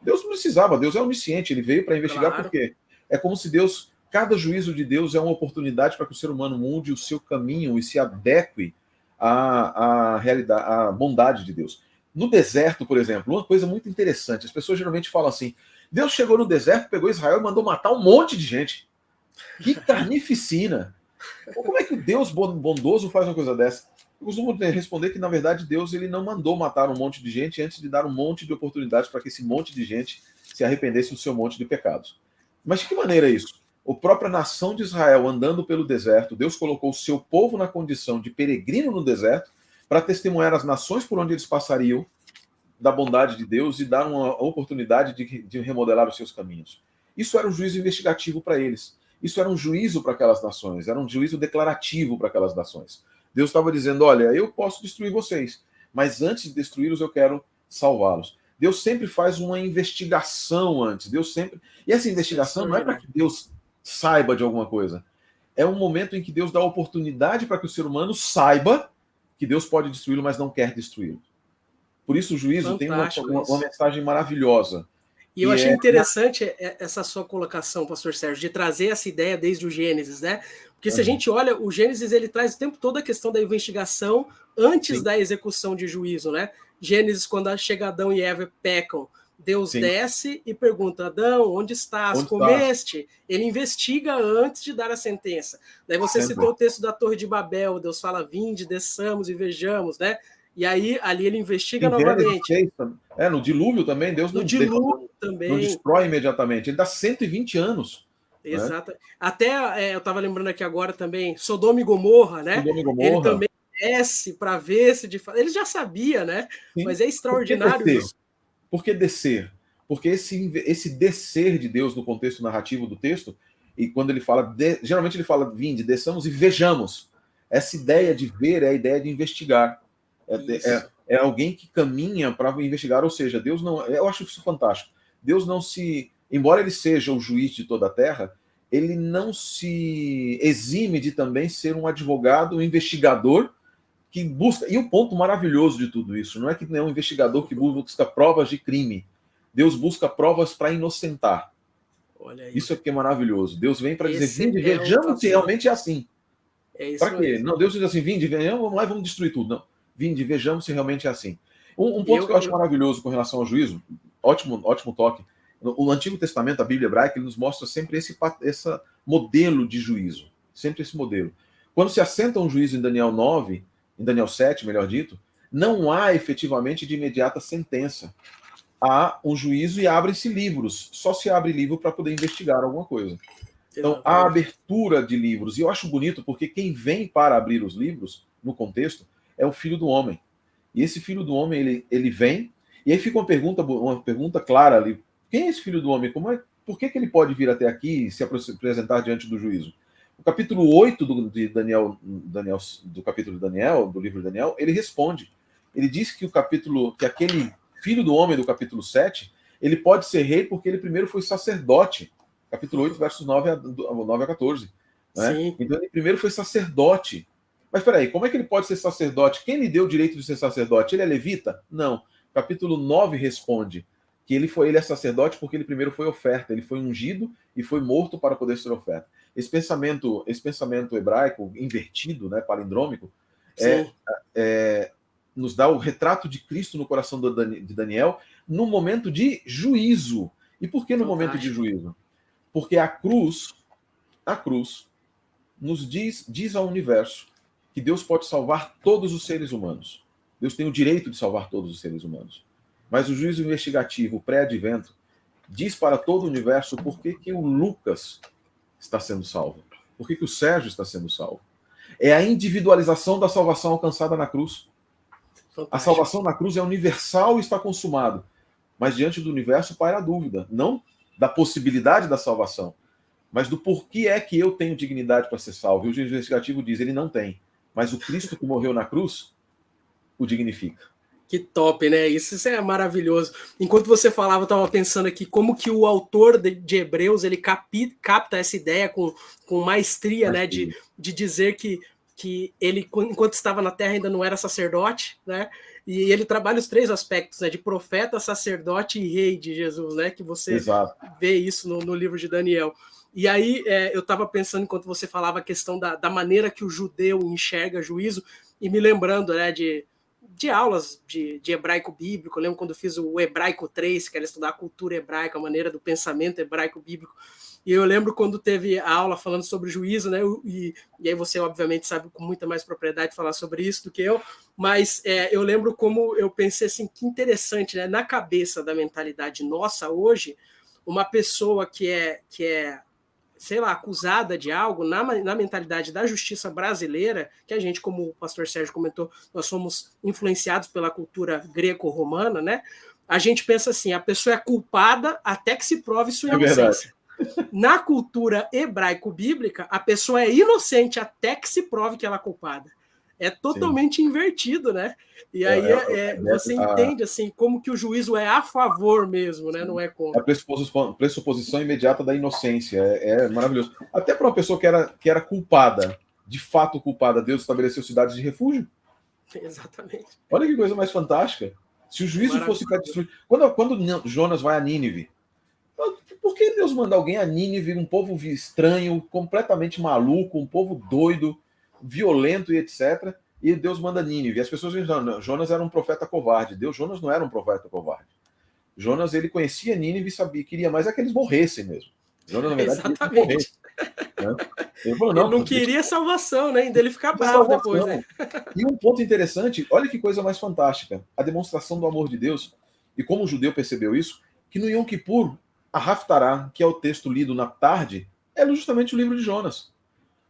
Deus não precisava, Deus é onisciente, ele veio para investigar. Claro. Porque é como se Deus, cada juízo de Deus é uma oportunidade para que o ser humano mude o seu caminho e se adeque à realidade, à bondade de Deus. No deserto, por exemplo, uma coisa muito interessante, as pessoas geralmente falam assim, Deus chegou no deserto, pegou Israel e mandou matar um monte de gente. Que carnificina! Como é que o Deus bondoso faz uma coisa dessa? Eu costumo responder que, na verdade, Deus ele não mandou matar um monte de gente antes de dar um monte de oportunidades para que esse monte de gente se arrependesse do seu monte de pecados. Mas de que maneira é isso? A própria nação de Israel andando pelo deserto, Deus colocou o seu povo na condição de peregrino no deserto para testemunhar as nações por onde eles passariam da bondade de Deus e dar uma oportunidade de remodelar os seus caminhos. Isso era um juízo investigativo para eles. Isso era um juízo para aquelas nações, era um juízo declarativo para aquelas nações. Deus estava dizendo, olha, eu posso destruir vocês, mas antes de destruí-los eu quero salvá-los. Deus sempre faz uma investigação antes, Deus sempre... E essa investigação não é para que Deus saiba de alguma coisa, é um momento em que Deus dá oportunidade para que o ser humano saiba que Deus pode destruí-lo, mas não quer destruí-lo. Por isso o juízo tem uma mensagem maravilhosa. E eu achei interessante essa sua colocação, pastor Sérgio, de trazer essa ideia desde o Gênesis, né? Porque se a gente olha, o Gênesis ele traz o tempo todo a questão da investigação antes da execução de juízo, né? Gênesis, quando chega Adão e Eva pecam, Deus desce e pergunta, Adão, onde estás? Comeste? Ele investiga antes de dar a sentença. Daí você citou o texto da Torre de Babel, Deus fala, vinde, desçamos e vejamos, né? E aí, ali ele investiga novamente. No dilúvio também, Deus não destrói imediatamente. Ele dá 120 anos. Exato. Né? Até, eu estava lembrando aqui agora também, Sodoma e Gomorra, né? Sodoma e Gomorra. Ele também desce para ver se de fato... Ele já sabia, né? Sim. Mas é extraordinário isso. Por que descer? Porque esse descer de Deus no contexto narrativo do texto, e quando ele fala, geralmente ele fala, vinde, desçamos e vejamos. Essa ideia de ver é a ideia de investigar. É alguém que caminha para investigar, ou seja, Deus não... Eu acho isso fantástico. Deus não se... Embora ele seja o juiz de toda a terra, ele não se exime de também ser um advogado, um investigador que busca... E o ponto maravilhoso de tudo isso, não é que não é um investigador que busca provas de crime. Deus busca provas para inocentar. Olha isso é que é maravilhoso. Deus vem para dizer, vinde, vejamos se realmente é assim. Para quê? Não, Deus diz assim, vinde, vamos lá e vamos destruir tudo. Não. Vinde, vejamos se realmente é assim. Um ponto que eu acho maravilhoso com relação ao juízo, ótimo toque. No Antigo Testamento, a Bíblia hebraica, ele nos mostra sempre esse modelo de juízo. Sempre esse modelo. Quando se assenta um juízo em Daniel 9, em Daniel 7, melhor dito, não há efetivamente de imediata sentença. Há um juízo e abrem-se livros. Só se abre livro para poder investigar alguma coisa. Então, há abertura de livros. E eu acho bonito porque quem vem para abrir os livros, no contexto, é o Filho do Homem. E esse Filho do Homem, ele vem, e aí fica uma pergunta clara ali. Quem é esse Filho do Homem? Por que ele pode vir até aqui e se apresentar diante do juízo? O capítulo 8 do capítulo de Daniel, do livro de Daniel, ele responde. Ele diz que aquele Filho do Homem do capítulo 7, ele pode ser rei porque ele primeiro foi sacerdote. Capítulo 8, versos 9 a 14. Né? Então ele primeiro foi sacerdote. Mas peraí, como é que ele pode ser sacerdote? Quem lhe deu o direito de ser sacerdote? Ele é levita? Não. Capítulo 9 responde que ele é sacerdote porque ele primeiro foi oferta, ele foi ungido e foi morto para poder ser oferta. Esse pensamento hebraico invertido, né, palindrômico, nos dá o retrato de Cristo no coração de Daniel no momento de juízo. E por que no momento de juízo? Porque a cruz nos diz ao universo que Deus pode salvar todos os seres humanos. Deus tem o direito de salvar todos os seres humanos. Mas o juízo investigativo, o pré-advento, diz para todo o universo por que o Lucas está sendo salvo. Por que o Sérgio está sendo salvo. É a individualização da salvação alcançada na cruz. Fantástico. A salvação na cruz é universal e está consumado. Mas diante do universo paira a dúvida. Não da possibilidade da salvação, mas do porquê é que eu tenho dignidade para ser salvo. E o juízo investigativo diz, ele não tem. Mas o Cristo que morreu na cruz o dignifica. Que top, né? Isso é maravilhoso. Enquanto você falava, eu estava pensando aqui como que o autor de Hebreus ele capta essa ideia com maestria, né? De dizer que ele, enquanto estava na Terra, ainda não era sacerdote, né? E ele trabalha os 3 aspectos, né, de profeta, sacerdote e rei de Jesus, né, que você vê isso no livro de Daniel. E aí eu estava pensando, enquanto você falava a questão da maneira que o judeu enxerga juízo, e me lembrando, né, de aulas de hebraico bíblico. Eu lembro quando eu fiz o Hebraico 3, que era estudar a cultura hebraica, a maneira do pensamento hebraico bíblico. E eu lembro quando teve a aula falando sobre juízo, né? E aí você, obviamente, sabe com muita mais propriedade falar sobre isso do que eu, mas eu lembro como eu pensei assim, que interessante, né? Na cabeça da mentalidade nossa hoje, uma pessoa que é sei lá, acusada de algo, na mentalidade da justiça brasileira, que a gente, como o pastor Sérgio comentou, nós somos influenciados pela cultura greco-romana, né? A gente pensa assim, a pessoa é culpada até que se prove sua inocência. Na cultura hebraico-bíblica, a pessoa é inocente até que se prove que ela é culpada. É totalmente invertido, né? E aí você entende assim como que o juízo é a favor mesmo, né? Não é contra. A pressuposição imediata da inocência é maravilhoso. Até para uma pessoa que era culpada, de fato culpada, Deus estabeleceu cidades de refúgio. Exatamente. Olha que coisa mais fantástica. Se o juízo fosse para destruir... Quando Jonas vai a Nínive, por que Deus manda alguém a Nínive, um povo estranho, completamente maluco, um povo doido, violento e etc., e Deus manda Nínive? As pessoas dizem, Jonas era um profeta covarde. Jonas não era um profeta covarde. Jonas, ele conhecia Nínive e sabia, queria mais que eles morressem mesmo. Jonas, na verdade, exatamente. Né? Ele falou, não queria salvação, né? Ainda ele ficar bravo depois. Né? E um ponto interessante, olha que coisa mais fantástica, a demonstração do amor de Deus, e como o judeu percebeu isso, que no Yom Kippur, a Haftarah, que é o texto lido na tarde, é justamente o livro de Jonas,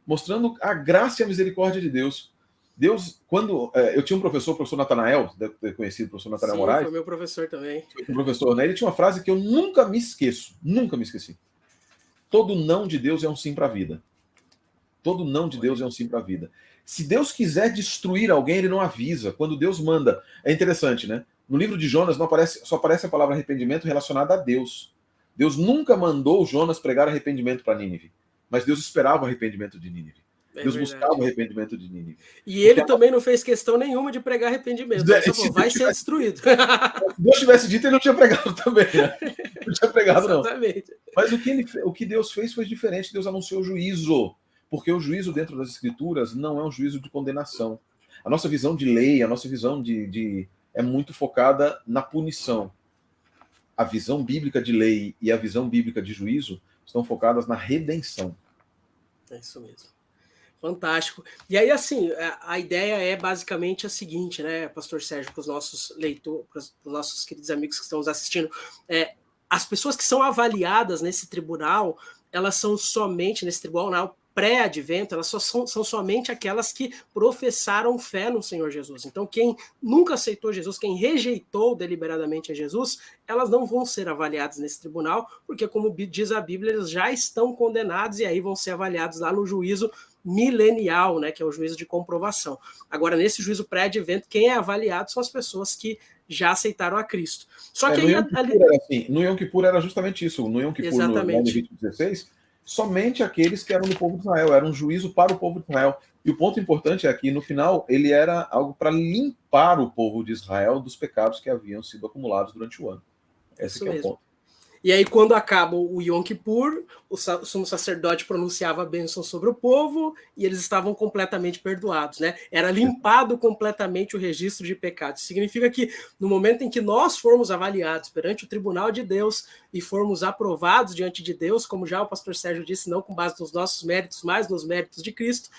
mostrando a graça e a misericórdia de Deus. Deus, quando eu tinha um professor, o professor Natanael, deve ter conhecido o professor Natanael Moraes. Foi meu professor também. Foi meu professor, né? Ele tinha uma frase que eu nunca me esqueço, nunca me esqueci. Todo não de Deus é um sim para a vida. Todo não de Deus é um sim para a vida. Se Deus quiser destruir alguém, ele não avisa. Quando Deus manda, é interessante, né? No livro de Jonas só aparece a palavra arrependimento relacionada a Deus. Deus nunca mandou Jonas pregar arrependimento para Nínive, mas Deus esperava o arrependimento de Nínive. Deus buscava o arrependimento de Nínive. E ele também não fez questão nenhuma de pregar arrependimento. Ele só falou, vai ser destruído. Se Deus tivesse dito, ele não tinha pregado também. Né? Não tinha pregado, não. Exatamente. Mas o que Deus fez foi diferente. Deus anunciou o juízo. Porque o juízo dentro das Escrituras não é um juízo de condenação. A nossa visão de lei, a nossa visão é muito focada na punição. A visão bíblica de lei e a visão bíblica de juízo estão focadas na redenção. É isso mesmo. Fantástico. E aí, assim, a ideia é basicamente a seguinte, né, pastor Sérgio, para os nossos leitores, para os nossos queridos amigos que estão nos assistindo, as pessoas que são avaliadas nesse tribunal, elas são somente, nesse tribunal pré-advento, elas são somente aquelas que professaram fé no Senhor Jesus. Então, quem nunca aceitou Jesus, quem rejeitou deliberadamente a Jesus, elas não vão ser avaliadas nesse tribunal, porque, como diz a Bíblia, eles já estão condenados e aí vão ser avaliados lá no juízo milenial, né, que é o juízo de comprovação. Agora, nesse juízo pré-advento, quem é avaliado são as pessoas que já aceitaram a Cristo. Só que no Yom Kippur era justamente isso. No Yom Kippur, no Levítico 16, somente aqueles que eram do povo de Israel. Era um juízo para o povo de Israel. E o ponto importante é que, no final, ele era algo para limpar o povo de Israel dos pecados que haviam sido acumulados durante o ano. Esse é o ponto. E aí, quando acaba o Yom Kippur, o sumo sacerdote pronunciava a bênção sobre o povo e eles estavam completamente perdoados, né? Era limpado completamente o registro de pecados. Significa que, no momento em que nós formos avaliados perante o tribunal de Deus e formos aprovados diante de Deus, como já o pastor Sérgio disse, não com base nos nossos méritos, mas nos méritos de Cristo,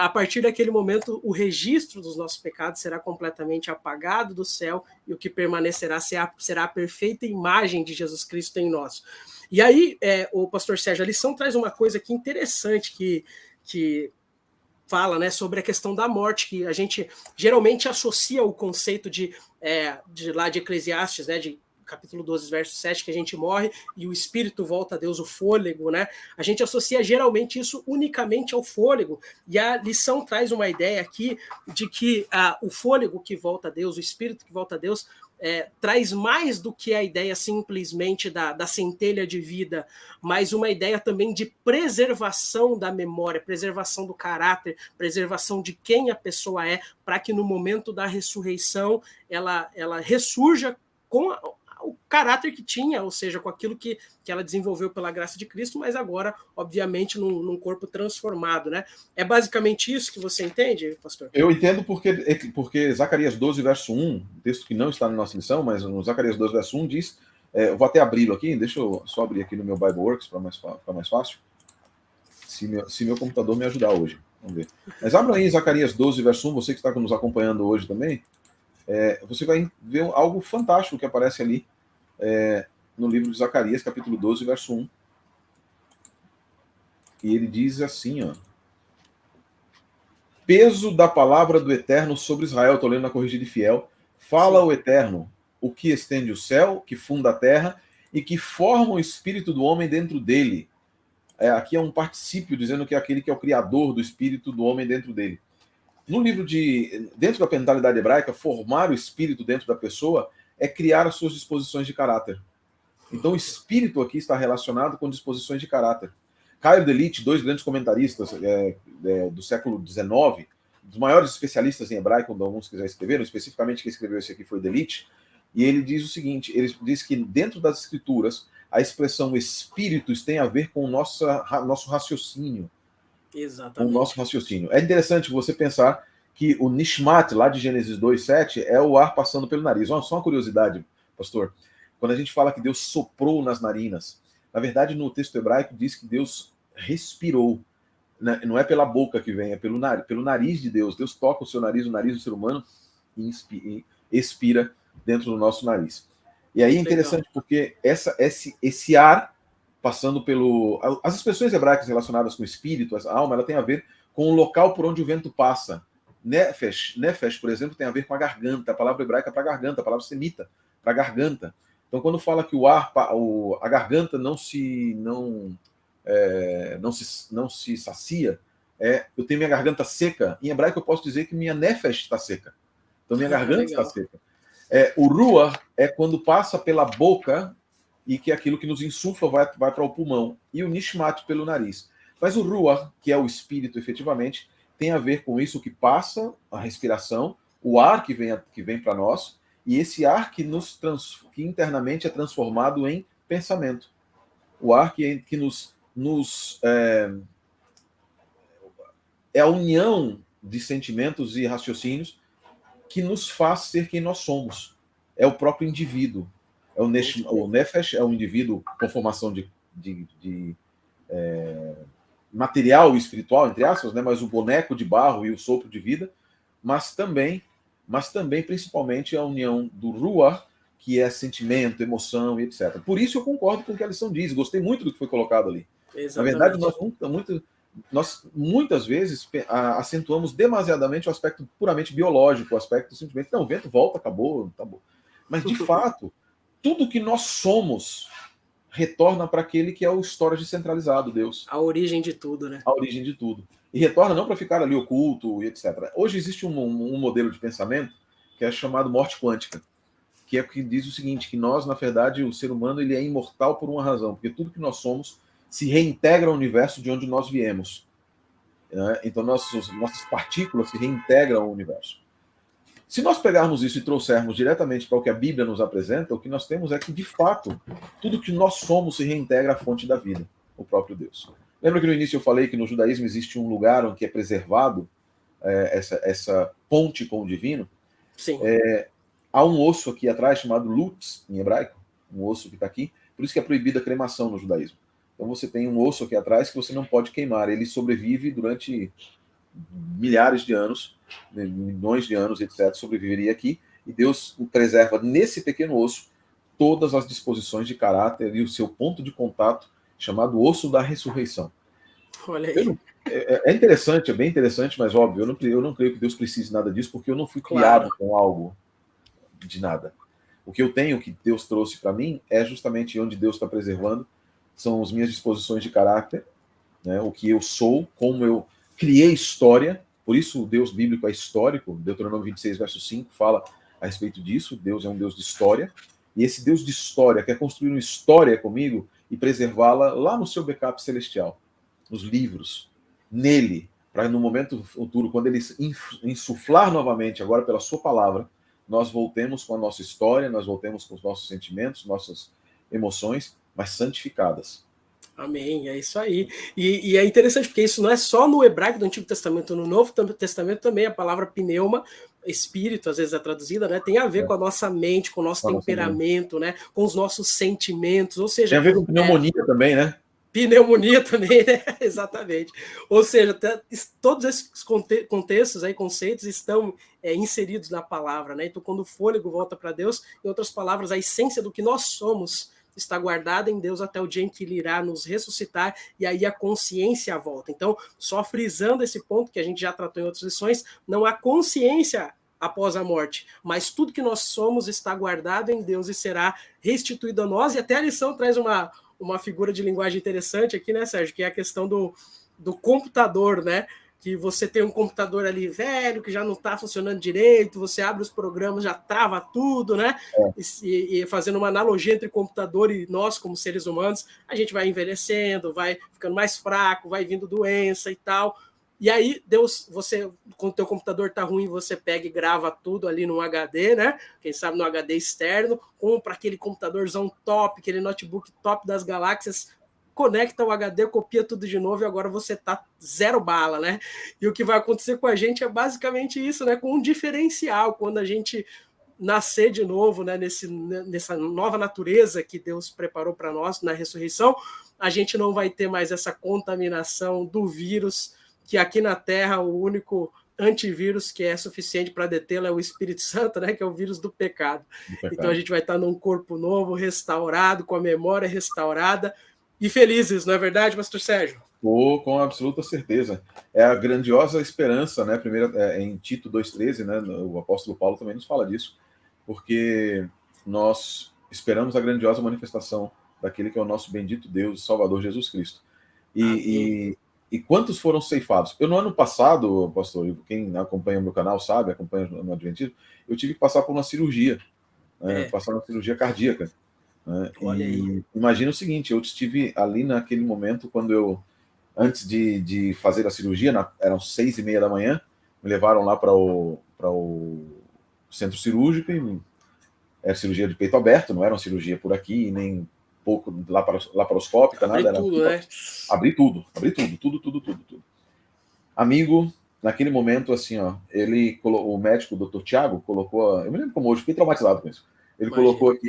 a partir daquele momento, o registro dos nossos pecados será completamente apagado do céu e o que permanecerá será a perfeita imagem de Jesus Cristo em nós. E aí, o pastor Sérgio, a lição traz uma coisa aqui interessante que fala, né, sobre a questão da morte, que a gente geralmente associa o conceito de Eclesiastes, né, de capítulo 12, verso 7, que a gente morre e o espírito volta a Deus, o fôlego, né? A gente associa geralmente isso unicamente ao fôlego, e a lição traz uma ideia aqui de que o fôlego que volta a Deus, o espírito que volta a Deus, traz mais do que a ideia simplesmente da centelha de vida, mas uma ideia também de preservação da memória, preservação do caráter, preservação de quem a pessoa é, para que no momento da ressurreição ela ressurja com o caráter que tinha, ou seja, com aquilo que ela desenvolveu pela graça de Cristo, mas agora, obviamente, num corpo transformado, né? É basicamente isso que você entende, pastor? Eu entendo porque Zacarias 12, verso 1, texto que não está na nossa lição, mas no Zacarias 12, verso 1 diz, eu vou até abri-lo aqui, deixa eu só abrir aqui no meu Bibleworks para ficar mais fácil, se meu computador me ajudar hoje. Vamos ver. Mas abra aí Zacarias 12, verso 1, você que está nos acompanhando hoje também, você vai ver algo fantástico que aparece ali no livro de Zacarias, capítulo 12, verso 1. E ele diz assim, ó: peso da palavra do Eterno sobre Israel. Estou lendo na Corrigida e Fiel. Fala o Eterno, o que estende o céu, que funda a terra e que forma o espírito do homem dentro dele. Aqui é um particípio dizendo que é aquele que é o criador do espírito do homem dentro dele. No livro dentro da mentalidade hebraica, formar o espírito dentro da pessoa é criar as suas disposições de caráter. Então o espírito aqui está relacionado com disposições de caráter. Caio Delit, dois grandes comentaristas do século XIX, dos maiores especialistas em hebraico, quando alguns quiserem escrever, especificamente quem escreveu esse aqui foi Delit, e ele diz o seguinte, ele diz que dentro das escrituras, a expressão espíritos tem a ver com o nosso raciocínio. Exatamente. O nosso raciocínio. É interessante você pensar que o Nishmat, lá de Gênesis 2:7, é o ar passando pelo nariz. Só uma curiosidade, pastor. Quando a gente fala que Deus soprou nas narinas, na verdade, no texto hebraico diz que Deus respirou. Não é pela boca que vem, é pelo nariz de Deus. Deus toca o nariz do ser humano e expira dentro do nosso nariz. E aí é interessante porque esse ar passando pelo... As expressões hebraicas relacionadas com o espírito, a alma, ela tem a ver com o local por onde o vento passa. Nefesh, por exemplo, tem a ver com a garganta. A palavra hebraica para garganta, a palavra semita para garganta. Então, quando fala que a garganta não se sacia, eu tenho minha garganta seca, em hebraico eu posso dizer que minha nefesh está seca. Então, minha garganta está seca. O ruach é quando passa pela boca e que aquilo que nos insufla vai para o pulmão, e o nishmat pelo nariz. Mas o ruach, que é o espírito efetivamente, tem a ver com isso que passa, a respiração, o ar que vem para nós, e esse ar que internamente é transformado em pensamento. O ar que é a união de sentimentos e raciocínios que nos faz ser quem nós somos. É o próprio indivíduo. O Nefesh é um indivíduo com formação de material e espiritual, entre aspas, né? Mas o boneco de barro e o sopro de vida, mas também, principalmente, a união do Ruach, que é sentimento, emoção e etc. Por isso eu concordo com o que a lição diz, gostei muito do que foi colocado ali. Exatamente. Na verdade, nós muitas vezes acentuamos demasiadamente o aspecto puramente biológico, o aspecto simplesmente, não, o vento volta, acabou. Mas, de fato, tudo que nós somos retorna para aquele que é o storage centralizado, Deus. A origem de tudo, né? A origem de tudo. E retorna não para ficar ali oculto e etc. Hoje existe um modelo de pensamento que é chamado morte quântica, que é o que diz o seguinte, que nós, na verdade, o ser humano ele é imortal por uma razão, porque tudo que nós somos se reintegra ao universo de onde nós viemos. Né? Então, nossas partículas se reintegram ao universo. Se nós pegarmos isso e trouxermos diretamente para o que a Bíblia nos apresenta, o que nós temos é que, de fato, tudo que nós somos se reintegra à fonte da vida, o próprio Deus. Lembra que no início eu falei que no judaísmo existe um lugar onde é preservado essa ponte com o divino? Sim. Há um osso aqui atrás chamado lutz, em hebraico, um osso que está aqui, por isso que é proibida a cremação no judaísmo. Então você tem um osso aqui atrás que você não pode queimar, ele sobrevive durante milhares de anos, milhões de anos, etc., sobreviveria aqui, e Deus preserva nesse pequeno osso todas as disposições de caráter e o seu ponto de contato, chamado osso da ressurreição. Olha aí. É interessante, é bem interessante, mas óbvio, eu não creio que Deus precise nada disso, porque eu não fui criado com algo de nada. O que eu tenho, que Deus trouxe para mim, é justamente onde Deus está preservando, são as minhas disposições de caráter, né, o que eu sou, como eu criei história, por isso o Deus bíblico é histórico. Deuteronômio 26, verso 5, fala a respeito disso. Deus é um Deus de história, e esse Deus de história quer construir uma história comigo e preservá-la lá no seu backup celestial, nos livros, nele, para no momento futuro, quando ele insuflar novamente, agora pela sua palavra, nós voltemos com a nossa história, nós voltemos com os nossos sentimentos, nossas emoções, mas santificadas. Amém, é isso aí. E é interessante, porque isso não é só no hebraico do Antigo Testamento, no Novo Testamento também, a palavra pneuma, espírito, às vezes é traduzida, né, tem a ver com a nossa mente, com o nosso temperamento, né, com os nossos sentimentos, ou seja... Tem a ver com pneumonia também, né? Pneumonia também, né? Exatamente. Ou seja, todos esses contextos aí, conceitos, estão inseridos na palavra, né? Então, quando o fôlego volta para Deus, em outras palavras, a essência do que nós somos está guardada em Deus até o dia em que Ele irá nos ressuscitar, e aí a consciência volta. Então, só frisando esse ponto que a gente já tratou em outras lições, não há consciência após a morte, mas tudo que nós somos está guardado em Deus e será restituído a nós, e até a lição traz uma figura de linguagem interessante aqui, né, Sérgio, que é a questão do computador, né? Que você tem um computador ali velho, que já não está funcionando direito, você abre os programas, já trava tudo, né? E fazendo uma analogia entre computador e nós, como seres humanos, a gente vai envelhecendo, vai ficando mais fraco, vai vindo doença e tal. E aí, Deus, você, quando o teu computador tá ruim, você pega e grava tudo ali num HD, né? Quem sabe no HD externo, compra aquele computadorzão top, aquele notebook top das galáxias, conecta o HD, copia tudo de novo e agora você tá zero bala, né? E o que vai acontecer com a gente é basicamente isso, né? Com um diferencial, quando a gente nascer de novo, né? Nessa nova natureza que Deus preparou para nós na ressurreição, a gente não vai ter mais essa contaminação do vírus, que aqui na Terra o único antivírus que é suficiente para detê-lo é o Espírito Santo, né, que é o vírus do pecado. Então a gente vai estar num corpo novo, restaurado, com a memória restaurada e felizes, não é verdade, pastor Sérgio? Com absoluta certeza. É a grandiosa esperança, né? Em Tito 2,13, né? O apóstolo Paulo também nos fala disso, porque nós esperamos a grandiosa manifestação daquele que é o nosso bendito Deus e Salvador Jesus Cristo. E quantos foram ceifados? Eu, no ano passado, pastor, quem acompanha o meu canal sabe, acompanha no Adventismo, eu tive que passar por uma cirurgia, né? Passar uma cirurgia cardíaca. Né? E imagina o seguinte, eu estive ali naquele momento, quando eu, antes de fazer a cirurgia, eram 6:30 da manhã, me levaram lá para o centro cirúrgico, e era cirurgia de peito aberto, não era uma cirurgia por aqui, nem pouco laparoscópica, nada. Tudo, né? Abri tudo. Amigo, naquele momento, assim, ó, o médico, o Dr. Tiago, colocou, eu me lembro como hoje, fiquei traumatizado com isso. Ele colocou aqui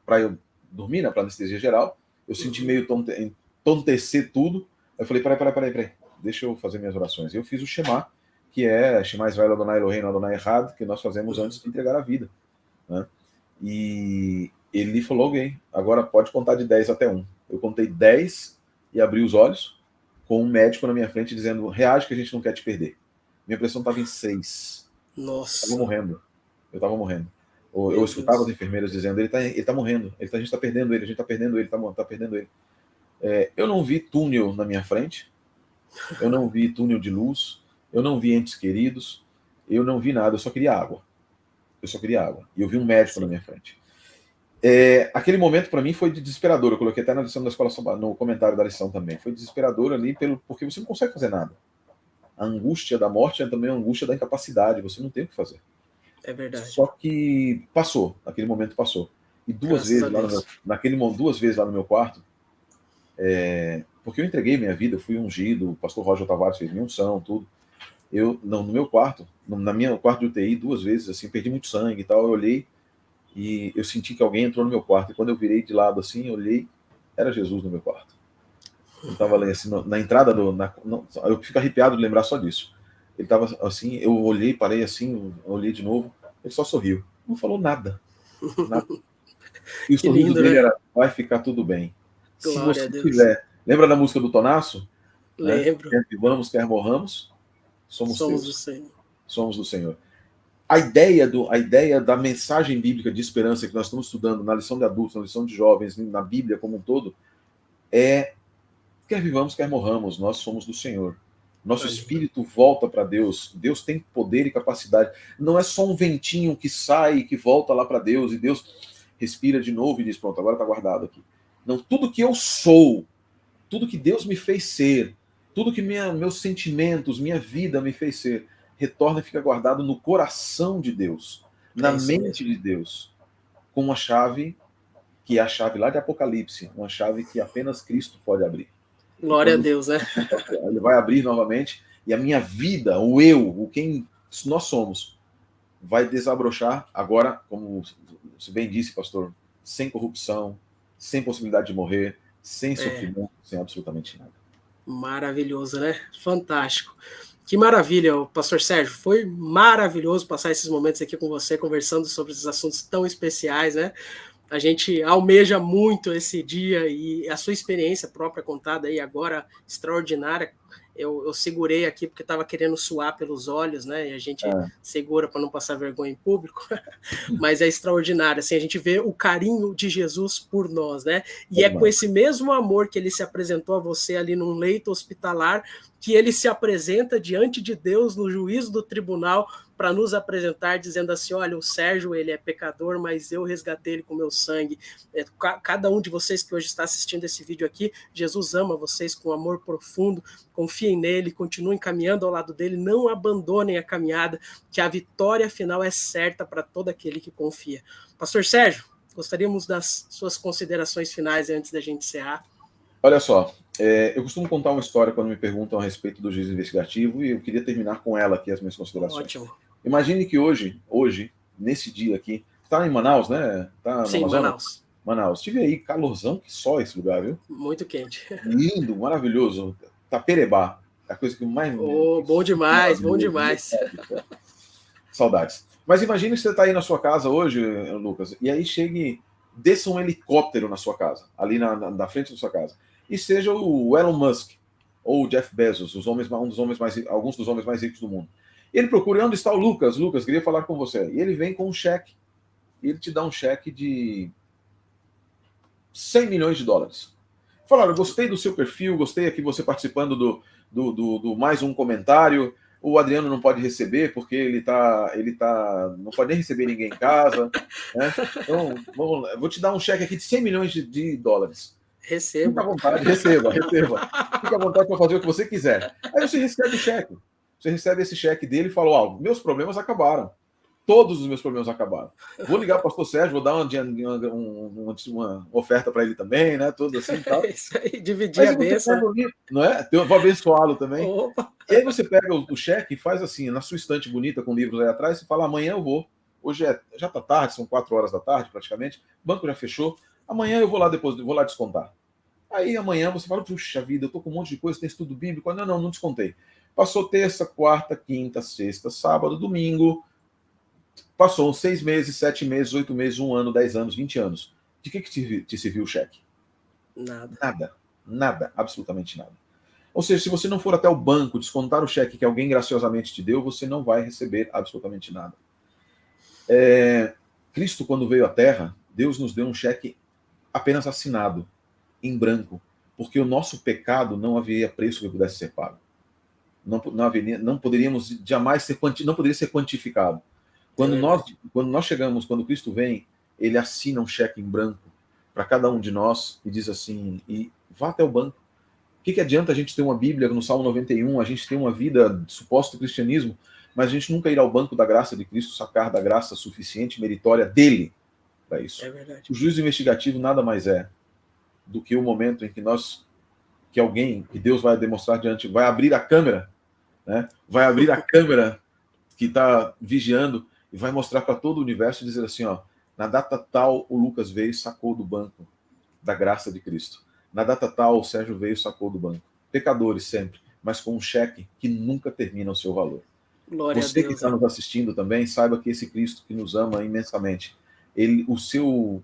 para eu dormir, né, para anestesia geral. Eu senti meio entontecer tudo. Eu falei, peraí, deixa eu fazer minhas orações. Eu fiz o Shema, que é Shema Israel Adonai Eloheinu Adonai Echad, que nós fazemos antes de entregar a vida, né? E ele falou, alguém, agora pode contar de 10 até 1. Eu contei 10 e abri os olhos, com um médico na minha frente dizendo, reage que a gente não quer te perder. Minha pressão estava em 6. Nossa. Eu estava morrendo. Eu escutava as enfermeiras dizendo, ele tá morrendo, a gente está perdendo ele, tá perdendo ele. Eu não vi túnel na minha frente, eu não vi túnel de luz, eu não vi entes queridos, eu não vi nada, eu só queria água. E eu vi um médico na minha frente. Aquele momento para mim foi desesperador. Eu coloquei até na lição da escola, no comentário da lição também. Foi desesperador ali, porque você não consegue fazer nada. A angústia da morte é também a angústia da incapacidade. Você não tem o que fazer. É verdade. Só que passou. Aquele momento passou. E duas vezes lá no meu quarto, porque eu entreguei minha vida, fui ungido, o pastor Roger Tavares fez minha unção, tudo. No meu quarto, na minha quarto de UTI, 2 vezes, assim, perdi muito sangue e tal. Eu olhei e eu senti que alguém entrou no meu quarto. E quando eu virei de lado assim, eu olhei, era Jesus no meu quarto. Eu estava ali assim, na entrada eu fico arrepiado de lembrar só disso. Ele estava assim, eu olhei, parei assim, olhei de novo, ele só sorriu. Não falou nada. E o sorriso dele era, vai ficar tudo bem. Glória se você quiser. Lembra da música do Tonasso? Lembro. Quer vivamos, quer morramos, somos teus. Do Senhor. Somos do Senhor. A ideia da mensagem bíblica de esperança que nós estamos estudando na lição de adultos, na lição de jovens, na Bíblia como um todo, é quer vivamos, quer morramos, nós somos do Senhor. Nosso espírito volta para Deus. Deus tem poder e capacidade. Não é só um ventinho que sai e que volta lá para Deus, e Deus respira de novo e diz, pronto, agora está guardado aqui. Não, tudo que eu sou, tudo que Deus me fez ser, tudo que meus sentimentos, minha vida me fez ser, retorna e fica guardado no coração de Deus, na mente de Deus, com uma chave que é a chave lá de Apocalipse, uma chave que apenas Cristo pode abrir. Glória a Deus, né? Ele vai abrir novamente e a minha vida, o eu, o quem nós somos, vai desabrochar agora, como você bem disse, pastor, sem corrupção, sem possibilidade de morrer, sem sofrimento, sem absolutamente nada. Maravilhoso, né? Fantástico. Que maravilha, pastor Sérgio. Foi maravilhoso passar esses momentos aqui com você, conversando sobre esses assuntos tão especiais, né? A gente almeja muito esse dia e a sua experiência própria contada aí agora, extraordinária. Eu segurei aqui porque estava querendo suar pelos olhos, né? E a gente segura para não passar vergonha em público. Mas é extraordinário, assim, a gente vê o carinho de Jesus por nós, né? E é com esse mesmo amor que ele se apresentou a você ali num leito hospitalar, que ele se apresenta diante de Deus no juízo do tribunal para nos apresentar dizendo assim, olha, o Sérgio, ele é pecador, mas eu resgatei ele com meu sangue. Cada um de vocês que hoje está assistindo esse vídeo aqui, Jesus ama vocês com amor profundo, confiem nele, continuem caminhando ao lado dele, não abandonem a caminhada, que a vitória final é certa para todo aquele que confia. Pastor Sérgio, gostaríamos das suas considerações finais antes da gente encerrar. Olha só, eu costumo contar uma história quando me perguntam a respeito do juízo investigativo e eu queria terminar com ela aqui, as minhas considerações. Ótimo. Imagine que hoje, nesse dia aqui, tá em Manaus, né? Tá Sim, Manaus. Manaus. Tive aí calorzão que só esse lugar, viu? Muito quente. Lindo, maravilhoso. Taperebá, a coisa que mais... Bom demais, bom demais. Saudades. Mas imagine que você está aí na sua casa hoje, Lucas, e aí desça um helicóptero na sua casa, ali na frente da sua casa, e seja o Elon Musk ou o Jeff Bezos, alguns dos homens mais ricos do mundo. E ele procura, onde está o Lucas? Lucas, queria falar com você. E ele vem com um cheque. E ele te dá um cheque de $100 milhões. Fala, olha, gostei do seu perfil, gostei aqui você participando do mais um comentário. O Adriano não pode receber porque ele não pode nem receber ninguém em casa, né? Então, vou te dar um cheque aqui de $100 milhões. Receba. Fica à vontade, receba. Fica à vontade para fazer o que você quiser. Aí você recebe o cheque. Você recebe esse cheque dele e fala, meus problemas acabaram. Todos os meus problemas acabaram. Vou ligar para o pastor Sérgio, vou dar uma oferta para ele também, né? Tudo assim, tal. Isso aí, dividir a bênção. Não é? Eu vou abençoá-lo também. Opa. E aí você pega o cheque e faz assim, na sua estante bonita, com livros aí atrás, e fala, amanhã eu vou. Hoje já está tarde, são 4 horas da tarde praticamente, o banco já fechou. Amanhã eu vou lá descontar. Aí amanhã você fala, puxa vida, eu tô com um monte de coisa, tem estudo bíblico. Não descontei. Passou terça, quarta, quinta, sexta, sábado, domingo. Passou 6 meses, 7 meses, 8 meses, 1 ano, 10 anos, 20 anos. De que te serviu o cheque? Nada, absolutamente nada. Ou seja, se você não for até o banco descontar o cheque que alguém graciosamente te deu, você não vai receber absolutamente nada. Cristo, quando veio à Terra, Deus nos deu um cheque apenas assinado, em branco, porque o nosso pecado não haveria preço que pudesse ser pago. Não poderíamos jamais não poderia ser quantificado. Quando nós chegamos, quando Cristo vem, ele assina um cheque em branco para cada um de nós e diz assim, e vá até o banco. O que adianta a gente ter uma Bíblia no Salmo 91, a gente ter uma vida de suposto cristianismo, mas a gente nunca ir ao banco da graça de Cristo, sacar da graça suficiente, meritória dele para isso. É verdade. O juízo investigativo nada mais é do que o momento em que que Deus vai demonstrar vai abrir a câmera, né? Vai abrir a câmera que está vigiando e vai mostrar para todo o universo e dizer assim, na data tal o Lucas veio e sacou do banco da graça de Cristo. Na data tal o Sérgio veio e sacou do banco. Pecadores sempre, mas com um cheque que nunca termina o seu valor. Glória Você a Deus, que está nos assistindo também, saiba que esse Cristo que nos ama imensamente, o seu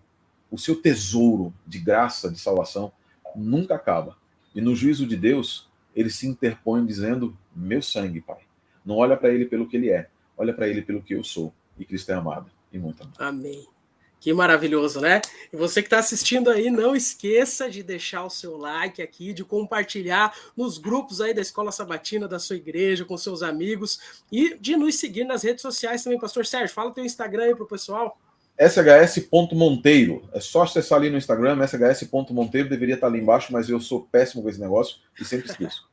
tesouro de graça, de salvação, nunca acaba. E no juízo de Deus, ele se interpõe dizendo, meu sangue, Pai. Não olha para ele pelo que ele é, olha para ele pelo que eu sou. E Cristo é amado e muito amado. Amém. Que maravilhoso, né? E você que está assistindo aí, não esqueça de deixar o seu like aqui, de compartilhar nos grupos aí da Escola Sabatina, da sua igreja, com seus amigos, e de nos seguir nas redes sociais também. Pastor Sérgio, fala o teu Instagram aí pro pessoal. shs.monteiro. É só acessar ali no Instagram, shs.monteiro, deveria estar ali embaixo, mas eu sou péssimo com esse negócio e sempre esqueço.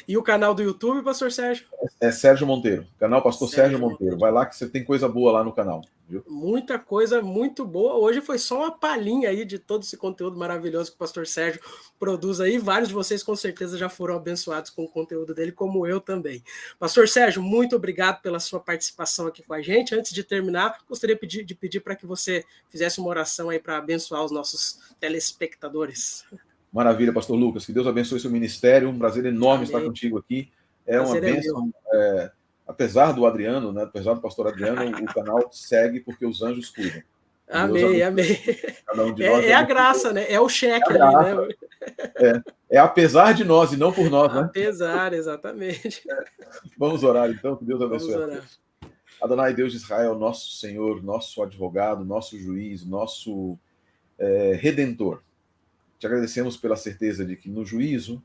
E o canal do YouTube, Pastor Sérgio? É Sérgio Monteiro, canal Pastor Sérgio Monteiro. Vai lá que você tem coisa boa lá no canal. Viu? Muita coisa muito boa. Hoje foi só uma palhinha aí de todo esse conteúdo maravilhoso que o Pastor Sérgio produz aí. Vários de vocês com certeza já foram abençoados com o conteúdo dele, como eu também. Pastor Sérgio, muito obrigado pela sua participação aqui com a gente. Antes de terminar, gostaria de pedir para que você fizesse uma oração aí para abençoar os nossos telespectadores. Maravilha, Pastor Lucas. Que Deus abençoe seu ministério. Um prazer enorme estar contigo aqui. É uma bênção. Apesar do Adriano, né, apesar do pastor Adriano, o canal segue porque os anjos cuidam. Amém, amém. Cada um de nós a graça, né? É o cheque ali, né? É apesar de nós e não por nós, né? Apesar, exatamente. Vamos orar, então. Que Deus abençoe. Vamos orar. Adonai, Deus de Israel, nosso Senhor, nosso advogado, nosso juiz, nosso redentor. Te agradecemos pela certeza de que no juízo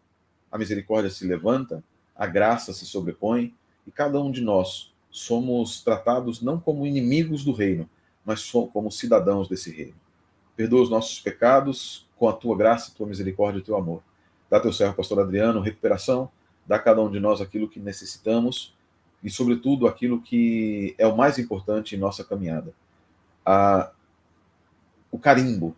a misericórdia se levanta, a graça se sobrepõe e cada um de nós somos tratados não como inimigos do reino, mas como cidadãos desse reino. Perdoa os nossos pecados com a tua graça, tua misericórdia e teu amor. Dá teu servo, pastor Adriano, recuperação, dá a cada um de nós aquilo que necessitamos e, sobretudo, aquilo que é o mais importante em nossa caminhada. O carimbo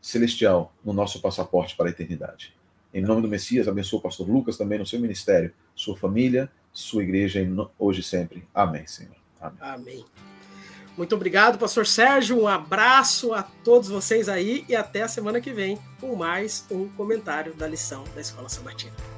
celestial no nosso passaporte para a eternidade. Em nome do Messias, abençoa o pastor Lucas também no seu ministério, sua família, sua igreja, hoje e sempre. Amém, Senhor. Amém. Amém. Muito obrigado, pastor Sérgio. Um abraço a todos vocês aí e até a semana que vem com mais um comentário da lição da Escola Sabatina.